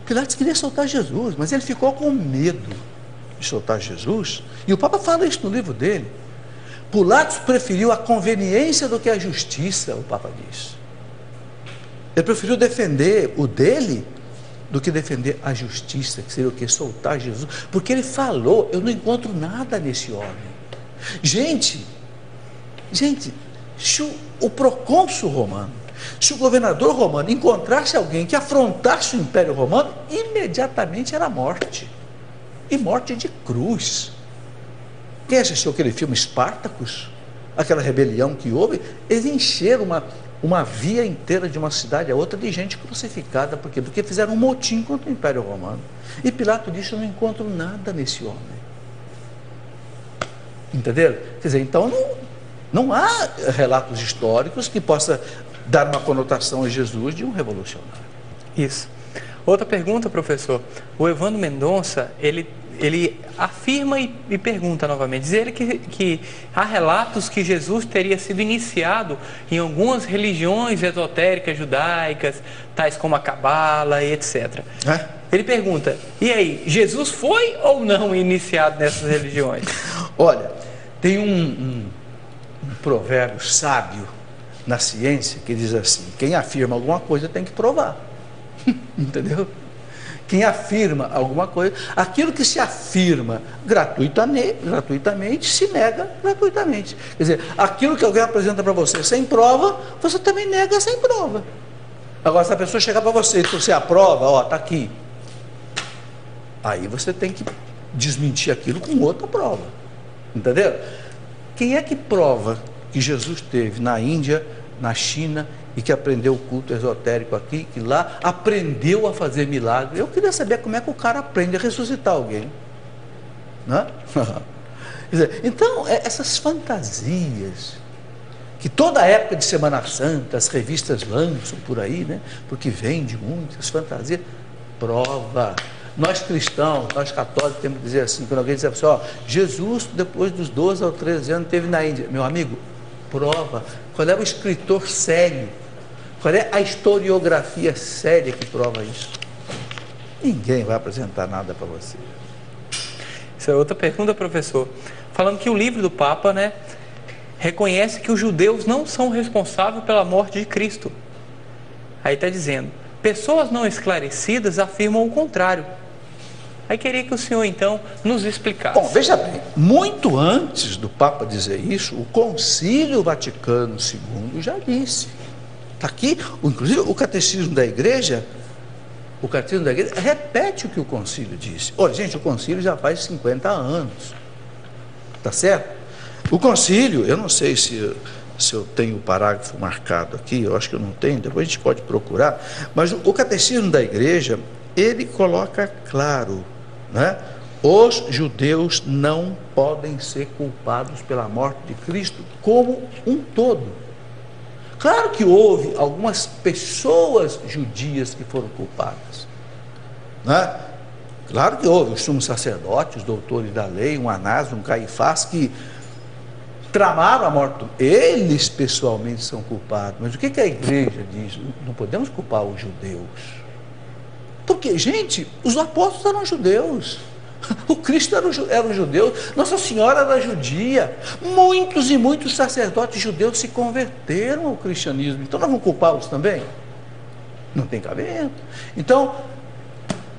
Pilatos queria soltar Jesus, mas ele ficou com medo de soltar Jesus. E o Papa fala isso no livro dele. Pilatos preferiu a conveniência do que a justiça, o Papa diz. Ele preferiu defender o dele do que defender a justiça, que seria o que? Soltar Jesus. Porque ele falou, eu não encontro nada nesse homem. Gente, se o procônsul romano, se o governador romano encontrasse alguém que afrontasse o Império Romano, imediatamente era morte. E morte de cruz. Quem assistiu aquele filme Espartacus? Aquela rebelião que houve, eles encheram uma via inteira de uma cidade a outra de gente crucificada. Por quê? Porque fizeram um motim contra o Império Romano. E Pilato disse, eu não encontro nada nesse homem. Entenderam? Quer dizer, então não há relatos históricos que possa dar uma conotação a Jesus de um revolucionário. Isso. Outra pergunta, professor. O Evandro Mendonça, ele afirma e pergunta novamente. Diz ele que há relatos que Jesus teria sido iniciado em algumas religiões esotéricas judaicas, tais como a Cabala e etc. Ele pergunta, e aí, Jesus foi ou não iniciado nessas religiões? Olha, tem um provérbio sábio na ciência que diz assim, quem afirma alguma coisa tem que provar. Entendeu? Quem afirma alguma coisa, aquilo que se afirma gratuitamente, se nega gratuitamente. Quer dizer, aquilo que alguém apresenta para você sem prova, você também nega sem prova. Agora, se a pessoa chegar para você e você aprova, ó, está aqui. Aí você tem que desmentir aquilo com outra prova. Entenderam? Quem é que prova que Jesus esteve na Índia, na China, e que aprendeu o culto esotérico aqui, que lá aprendeu a fazer milagre? Eu queria saber como é que o cara aprende a ressuscitar alguém. Né? Quer dizer, então, essas fantasias, que toda época de Semana Santa, as revistas lançam por aí, né? Porque vende muitas fantasias, prova. Nós cristãos, nós católicos, temos que dizer assim, quando alguém diz assim, ó, Jesus, depois dos 12 ou 13 anos, esteve na Índia. Meu amigo, prova. Qual é o escritor sério? Qual é a historiografia séria que prova isso? Ninguém vai apresentar nada para você. Essa é outra pergunta, professor. Falando que o livro do Papa, né, reconhece que os judeus não são responsáveis pela morte de Cristo. Aí está dizendo, pessoas não esclarecidas afirmam o contrário. Aí queria que o senhor, então, nos explicasse. Bom, veja bem, muito antes do Papa dizer isso, o Concílio Vaticano II já disse. Está aqui, inclusive o Catecismo da Igreja, repete o que o Concílio disse. Olha, gente, o Concílio já faz 50 anos. Tá certo? O Concílio, eu não sei se eu tenho o parágrafo marcado aqui, eu acho que eu não tenho, depois a gente pode procurar, mas o Catecismo da Igreja, ele coloca claro, né? Os judeus não podem ser culpados pela morte de Cristo como um todo. Claro que houve algumas pessoas judias que foram culpadas, né? Claro que houve os sumos sacerdotes, os doutores da lei, um Anás, um Caifás, que tramaram a morte. Eles pessoalmente são culpados. Mas o que a igreja diz? Não podemos culpar os judeus. Porque, gente, os apóstolos eram judeus. O Cristo era um judeu, Nossa Senhora era judia, muitos e muitos sacerdotes judeus se converteram ao cristianismo, então nós vamos culpá-los também? Não tem cabimento. Então,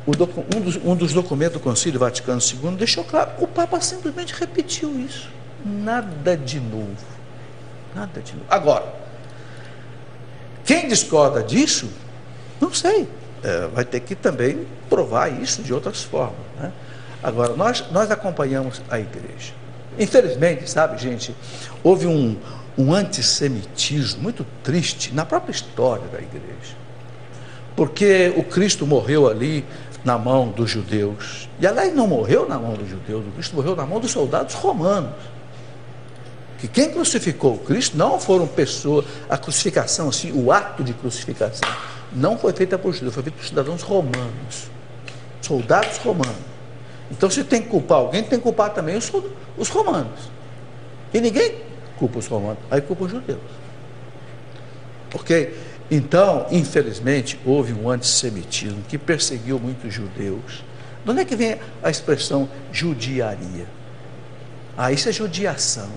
um dos documentos do Concílio Vaticano II deixou claro, o Papa simplesmente repetiu isso, nada de novo, nada de novo. Agora, quem discorda disso, Não sei. Vai ter que também provar isso de outras formas, né? Agora, nós acompanhamos a igreja. Infelizmente, sabe, gente, houve um antissemitismo muito triste na própria história da igreja. Porque o Cristo morreu ali na mão dos judeus. E aliás, não morreu na mão dos judeus, o Cristo morreu na mão dos soldados romanos. Que quem crucificou o Cristo não foram pessoas, a crucificação, assim, o ato de crucificação, não foi feita por judeus, foi feita por cidadãos romanos, soldados romanos. Então, se tem que culpar alguém, tem que culpar também os romanos. E ninguém culpa os romanos, aí culpa os judeus. Ok? Então, infelizmente, houve um antissemitismo que perseguiu muitos judeus. De onde é que vem a expressão judiaria? Isso é judiação.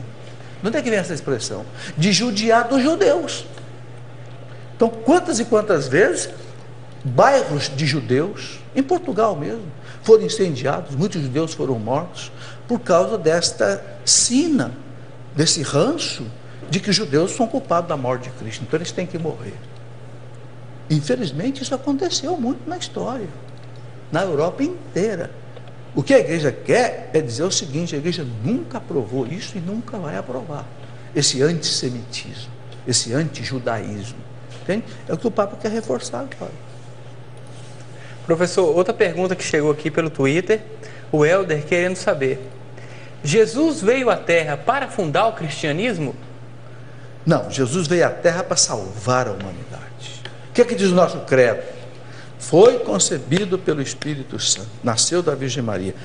De onde é que vem essa expressão? De judiar dos judeus. Então, quantas e quantas vezes bairros de judeus, em Portugal mesmo, foram incendiados, muitos judeus foram mortos por causa desta sina, desse ranço de que os judeus são culpados da morte de Cristo, então eles têm que morrer. Infelizmente, isso aconteceu muito na história, na Europa inteira. O que a igreja quer é dizer o seguinte: a igreja nunca aprovou isso e nunca vai aprovar esse antissemitismo, esse antijudaísmo. Entende? É o que o Papa quer reforçar agora. Professor, outra pergunta que chegou aqui pelo Twitter, o Helder querendo saber: Jesus veio à Terra para fundar o cristianismo? Não, Jesus veio à Terra para salvar a humanidade. O que é que diz o nosso credo? Foi concebido pelo Espírito Santo, nasceu da Virgem Maria,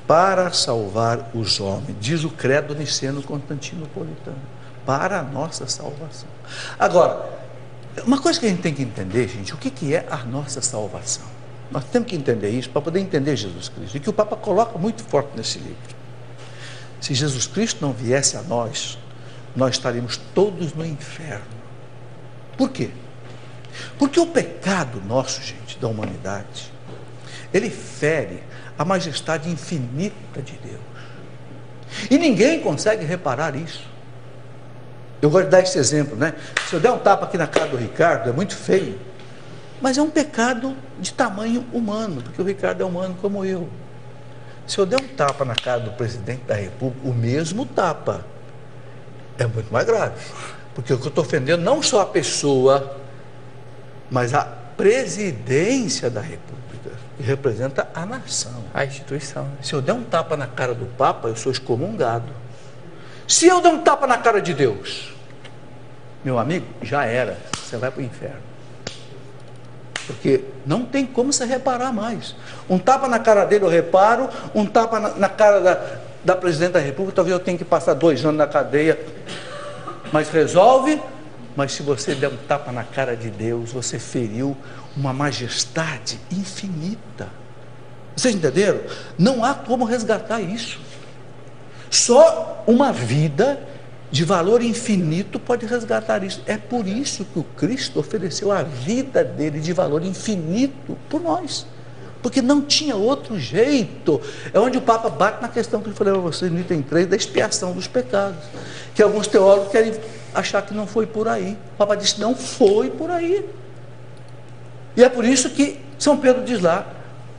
para salvar os homens, diz o credo niceno-constantinopolitano, para a nossa salvação. Agora, uma coisa que a gente tem que entender, gente, o que é a nossa salvação? Nós temos que entender isso para poder entender Jesus Cristo, e que o Papa coloca muito forte nesse livro. Se Jesus Cristo não viesse a nós, nós estaríamos todos no inferno. Por quê? Porque o pecado nosso, gente, da humanidade, ele fere a majestade infinita de Deus. E ninguém consegue reparar isso. Eu gosto de dar esse exemplo, né? Se eu der um tapa aqui na cara do Ricardo, é muito feio, mas é um pecado de tamanho humano, porque o Ricardo é humano como eu. Se eu der um tapa na cara do presidente da República, o mesmo tapa, é muito mais grave, porque eu estou ofendendo não só a pessoa, mas a presidência da República, que representa a nação, a instituição. Se eu der um tapa na cara do Papa, eu sou excomungado. Se eu der um tapa na cara de Deus, meu amigo, já era, você vai para o inferno. Porque não tem como você reparar mais. Um tapa na cara dele eu reparo, um tapa na cara da presidente da República, talvez eu tenha que passar 2 anos na cadeia, mas resolve. Mas se você der um tapa na cara de Deus, você feriu uma majestade infinita. Vocês entenderam? Não há como resgatar isso. Só uma vida de valor infinito pode resgatar isso. É por isso que o Cristo ofereceu a vida dele de valor infinito por nós. Porque não tinha outro jeito. É onde o Papa bate na questão que eu falei a vocês no item 3 da expiação dos pecados. Que alguns teólogos querem achar que não foi por aí. O Papa disse: não foi por aí. E é por isso que São Pedro diz lá,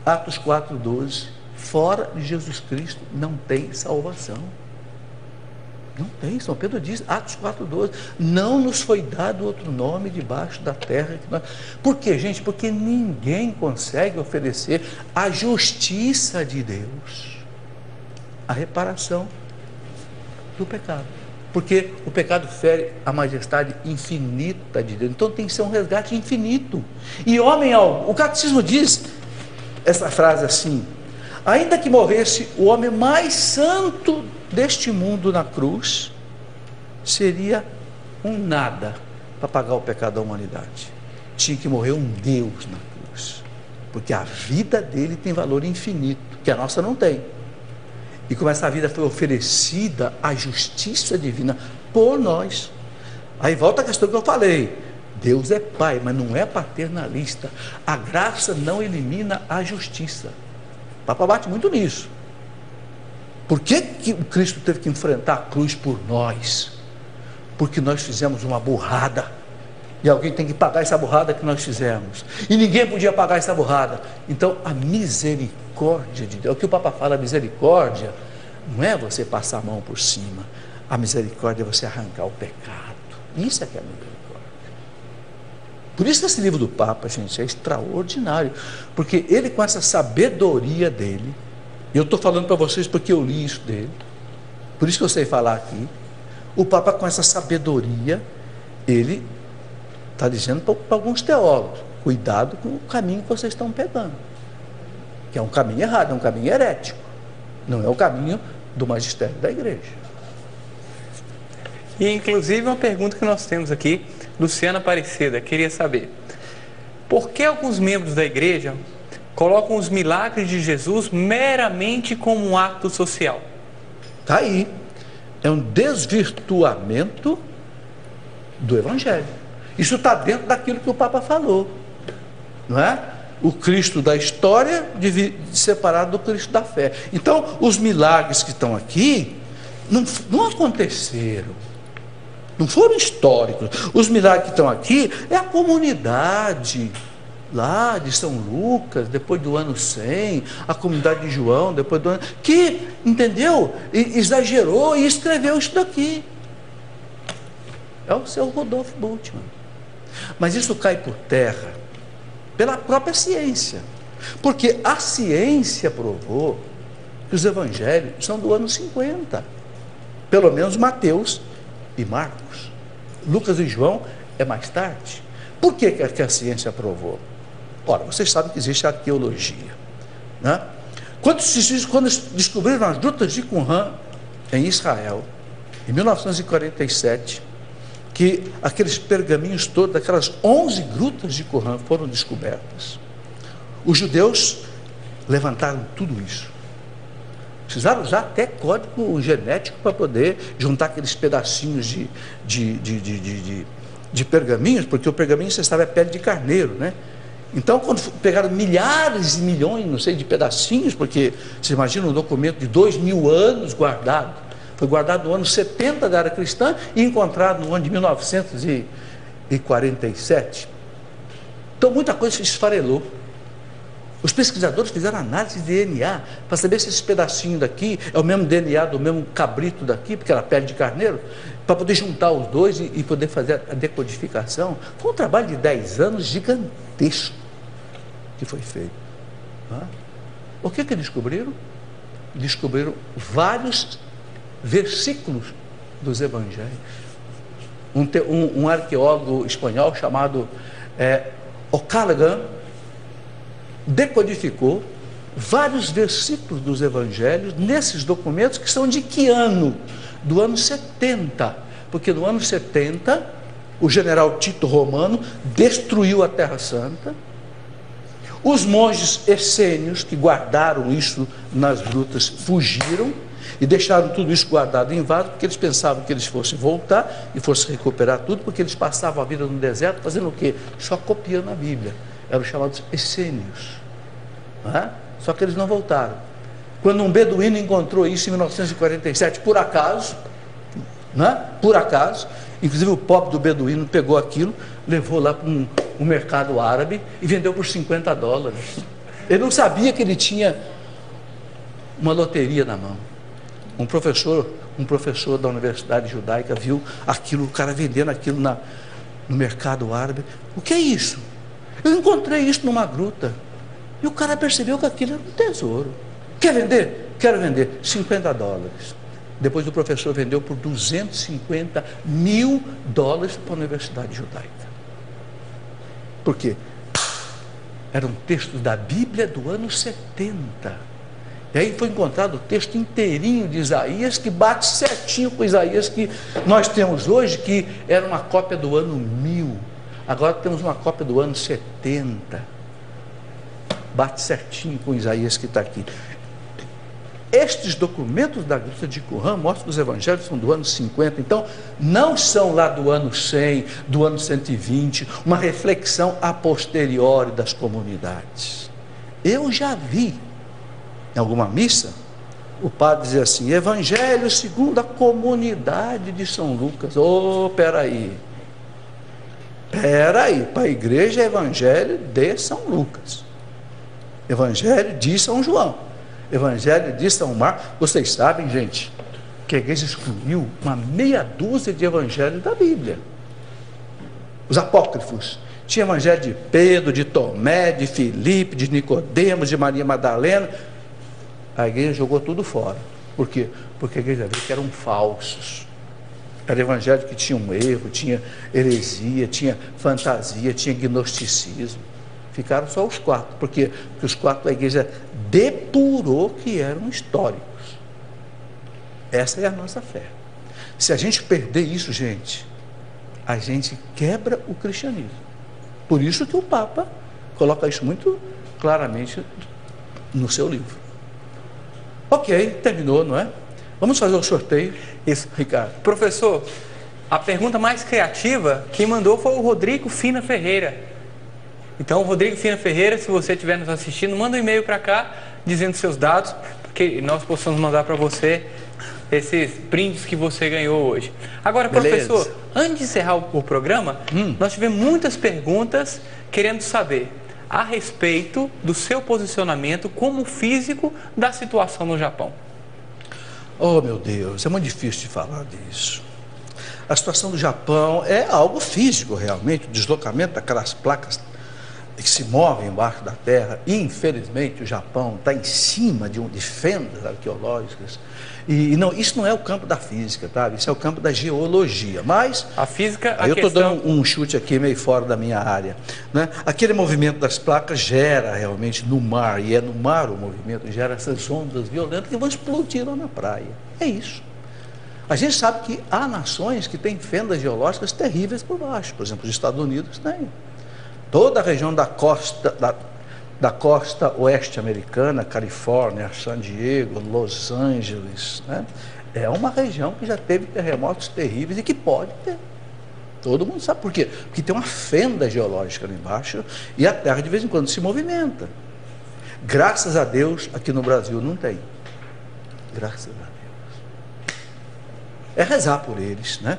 Atos 4,12, fora de Jesus Cristo não tem salvação. Não tem. São Pedro diz, Atos 4,12, não nos foi dado outro nome debaixo da terra. Por quê, gente? Porque ninguém consegue oferecer a justiça de Deus, a reparação do pecado. Porque o pecado fere a majestade infinita de Deus. Então tem que ser um resgate infinito. E homem algum, o catecismo diz essa frase assim: ainda que morresse o homem mais santo deste mundo na cruz, seria um nada para pagar o pecado da humanidade. Tinha que morrer um Deus na cruz, porque a vida dele tem valor infinito, que a nossa não tem. E como essa vida foi oferecida à justiça divina por nós, aí volta a questão que eu falei: Deus é Pai, mas não é paternalista. A graça não elimina a justiça. O Papa bate muito nisso. Por que o Cristo teve que enfrentar a cruz por nós? Porque nós fizemos uma burrada. E alguém tem que pagar essa burrada que nós fizemos. E ninguém podia pagar essa burrada. Então, a misericórdia de Deus, o que o Papa fala, a misericórdia, não é você passar a mão por cima. A misericórdia é você arrancar o pecado. Isso é que é a misericórdia. Por isso que esse livro do Papa, gente, é extraordinário. Porque ele, com essa sabedoria dele, eu estou falando para vocês porque eu li isso dele, por isso que eu sei falar aqui, o Papa, com essa sabedoria, ele está dizendo para alguns teólogos: cuidado com o caminho que vocês estão pegando, que é um caminho errado, é um caminho herético, não é o caminho do magistério da igreja. E inclusive uma pergunta que nós temos aqui, Luciana Aparecida, queria saber: por que alguns membros da igreja colocam os milagres de Jesus meramente como um ato social? Está aí, é um desvirtuamento do Evangelho. Isso está dentro daquilo que o Papa falou, não é? O Cristo da história separado do Cristo da fé. Então, os milagres que estão aqui não aconteceram, não foram históricos. Os milagres que estão aqui é a comunidade lá de São Lucas, depois do ano 100, a comunidade de João, depois do ano... que, entendeu? Exagerou e escreveu isso daqui. É o seu Rodolfo Bultmann. Mas isso cai por terra pela própria ciência. Porque a ciência provou que os evangelhos são do ano 50. Pelo menos Mateus e Marcos. Lucas e João é mais tarde. Por que a ciência provou? Ora, vocês sabem que existe a arqueologia, né? Quando descobriram as grutas de Qumran em Israel, em 1947, que aqueles pergaminhos todos, aquelas 11 grutas de Qumran foram descobertas, os judeus levantaram tudo isso. Precisaram usar até código genético para poder juntar aqueles pedacinhos de pergaminhos, porque o pergaminho, você sabe, é pele de carneiro, né? Então, quando pegaram milhares e milhões, não sei, de pedacinhos, porque você imagina um documento de 2000 anos guardado, foi guardado no ano 70 da era cristã e encontrado no ano de 1947. Então, muita coisa se esfarelou. Os pesquisadores fizeram análise de DNA para saber se esse pedacinho daqui é o mesmo DNA do mesmo cabrito daqui, porque era pele de carneiro, para poder juntar os dois e poder fazer a decodificação. Foi um trabalho de 10 anos gigantesco que foi feito. O que descobriram? Descobriram vários versículos dos evangelhos. Um arqueólogo espanhol chamado O'Callaghan decodificou vários versículos dos evangelhos nesses documentos, que são de que ano? Do ano 70, porque no ano 70 o general Tito Romano destruiu a Terra Santa. Os monges essênios que guardaram isso nas grutas fugiram e deixaram tudo isso guardado em vaso, porque eles pensavam que eles fossem voltar e fossem recuperar tudo, porque eles passavam a vida no deserto fazendo o quê? Só copiando a Bíblia. Eram chamados essênios. Só que eles não voltaram. Quando um beduíno encontrou isso em 1947, por acaso, inclusive o pobre do beduíno pegou aquilo, levou lá para um mercado árabe e vendeu por $50. Ele não sabia que ele tinha uma loteria na mão. Um professor da Universidade Judaica viu aquilo, o cara vendendo aquilo no mercado árabe. O que é isso? Eu encontrei isso numa gruta. E o cara percebeu que aquilo era um tesouro. Quer vender? Quero vender. $50. Depois o professor vendeu por $250 mil para a Universidade Judaica. Por quê? Eram textos da Bíblia do ano 70. E aí foi encontrado o texto inteirinho de Isaías, que bate certinho com Isaías que nós temos hoje, que era uma cópia do ano 1000. Agora temos uma cópia do ano 70. Bate certinho com Isaías que está aqui. Estes documentos da gruta de Qumran mostram que os evangelhos são do ano 50, então não são lá do ano 100, do ano 120, uma reflexão a posteriori das comunidades. Eu já vi em alguma missa o padre dizer assim: Evangelho segundo a comunidade de São Lucas. Peraí, Peraí, para a igreja é Evangelho de São Lucas, Evangelho de São João, Evangelho de São Marcos. Vocês sabem, gente, que a igreja excluiu uma meia dúzia de evangelhos da Bíblia. Os apócrifos. Tinha evangelho de Pedro, de Tomé, de Filipe, de Nicodemos, de Maria Madalena. A igreja jogou tudo fora. Por quê? Porque a igreja viu que eram falsos. Era evangelho que tinha um erro, tinha heresia, tinha fantasia, tinha gnosticismo. Ficaram só os 4. Por quê? Porque os 4 da igreja depurou que eram históricos. Essa é a nossa fé. Se a gente perder isso, gente, a gente quebra o cristianismo. Por isso que o Papa coloca isso muito claramente no seu livro. Ok, terminou, não é? Vamos fazer o sorteio. Isso, Ricardo. Professor, a pergunta mais criativa, quem mandou foi o Rodrigo Fina Ferreira. Então, Rodrigo Fina Ferreira, se você estiver nos assistindo, manda um e-mail para cá, dizendo seus dados, que nós possamos mandar para você esses brindes que você ganhou hoje. Agora, Beleza. professor, antes de encerrar o programa, nós tivemos muitas perguntas querendo saber a respeito do seu posicionamento como físico da situação no Japão. Oh, meu Deus, é muito difícil de falar disso. A situação do Japão é algo físico, realmente, o deslocamento daquelas placas que se movem embaixo da terra. E, infelizmente, o Japão está em cima de fendas arqueológicas. E não, isso não é o campo da física, tá? Isso é o campo da geologia. Mas a física, eu estou dando um chute aqui meio fora da minha área, né? Aquele movimento das placas gera realmente no mar, e é no mar o movimento, gera essas ondas violentas que vão explodir lá na praia. É isso. A gente sabe que há nações que têm fendas geológicas terríveis por baixo. Por exemplo, os Estados Unidos têm. Toda a região da costa oeste americana, Califórnia, San Diego, Los Angeles, né? É uma região que já teve terremotos terríveis e que pode ter. Todo mundo sabe por quê? Porque tem uma fenda geológica ali embaixo e a terra de vez em quando se movimenta. Graças a Deus, aqui no Brasil não tem. Graças a Deus. É rezar por eles, né?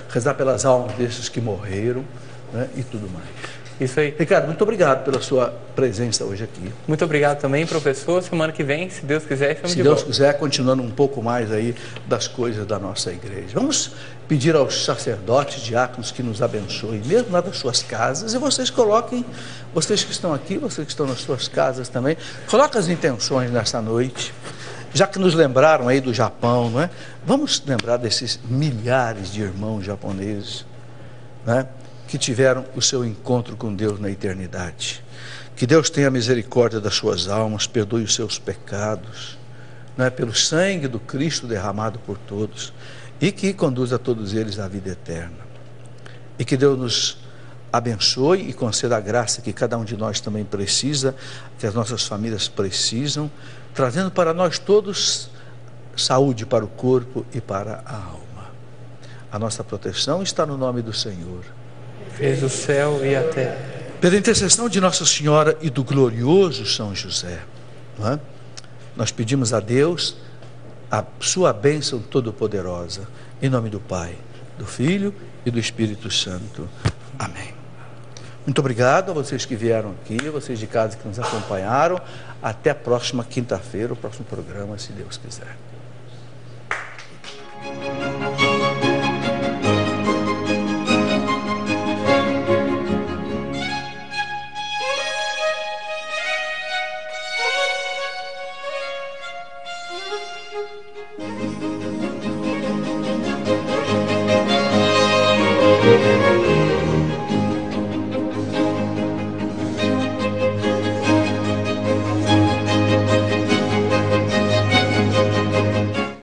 Rezar pelas almas desses que morreram, né? E tudo mais. Isso aí. Ricardo, muito obrigado pela sua presença hoje aqui. Muito obrigado também, professor. Semana que vem, se Deus quiser, estamos de volta. Se Deus quiser, continuando um pouco mais aí das coisas da nossa igreja. Vamos pedir aos sacerdotes, diáconos que nos abençoem, mesmo lá das suas casas, e vocês coloquem, vocês que estão aqui, vocês que estão nas suas casas também, coloquem as intenções nessa noite, já que nos lembraram aí do Japão, não é? Vamos lembrar desses milhares de irmãos japoneses, né? Que tiveram o seu encontro com Deus na eternidade. Que Deus tenha misericórdia das suas almas, perdoe os seus pecados, não é? Pelo sangue do Cristo derramado por todos, e que conduza todos eles à vida eterna. E que Deus nos abençoe e conceda a graça que cada um de nós também precisa, que as nossas famílias precisam, trazendo para nós todos saúde para o corpo e para a alma. A nossa proteção está no nome do Senhor. Fez o céu e a terra. Pela intercessão de Nossa Senhora e do glorioso São José, não é? Nós pedimos a Deus a sua bênção todo-poderosa, em nome do Pai, do Filho e do Espírito Santo. Amém. Muito obrigado a vocês que vieram aqui, vocês de casa que nos acompanharam. Até a próxima quinta-feira, o próximo programa, se Deus quiser.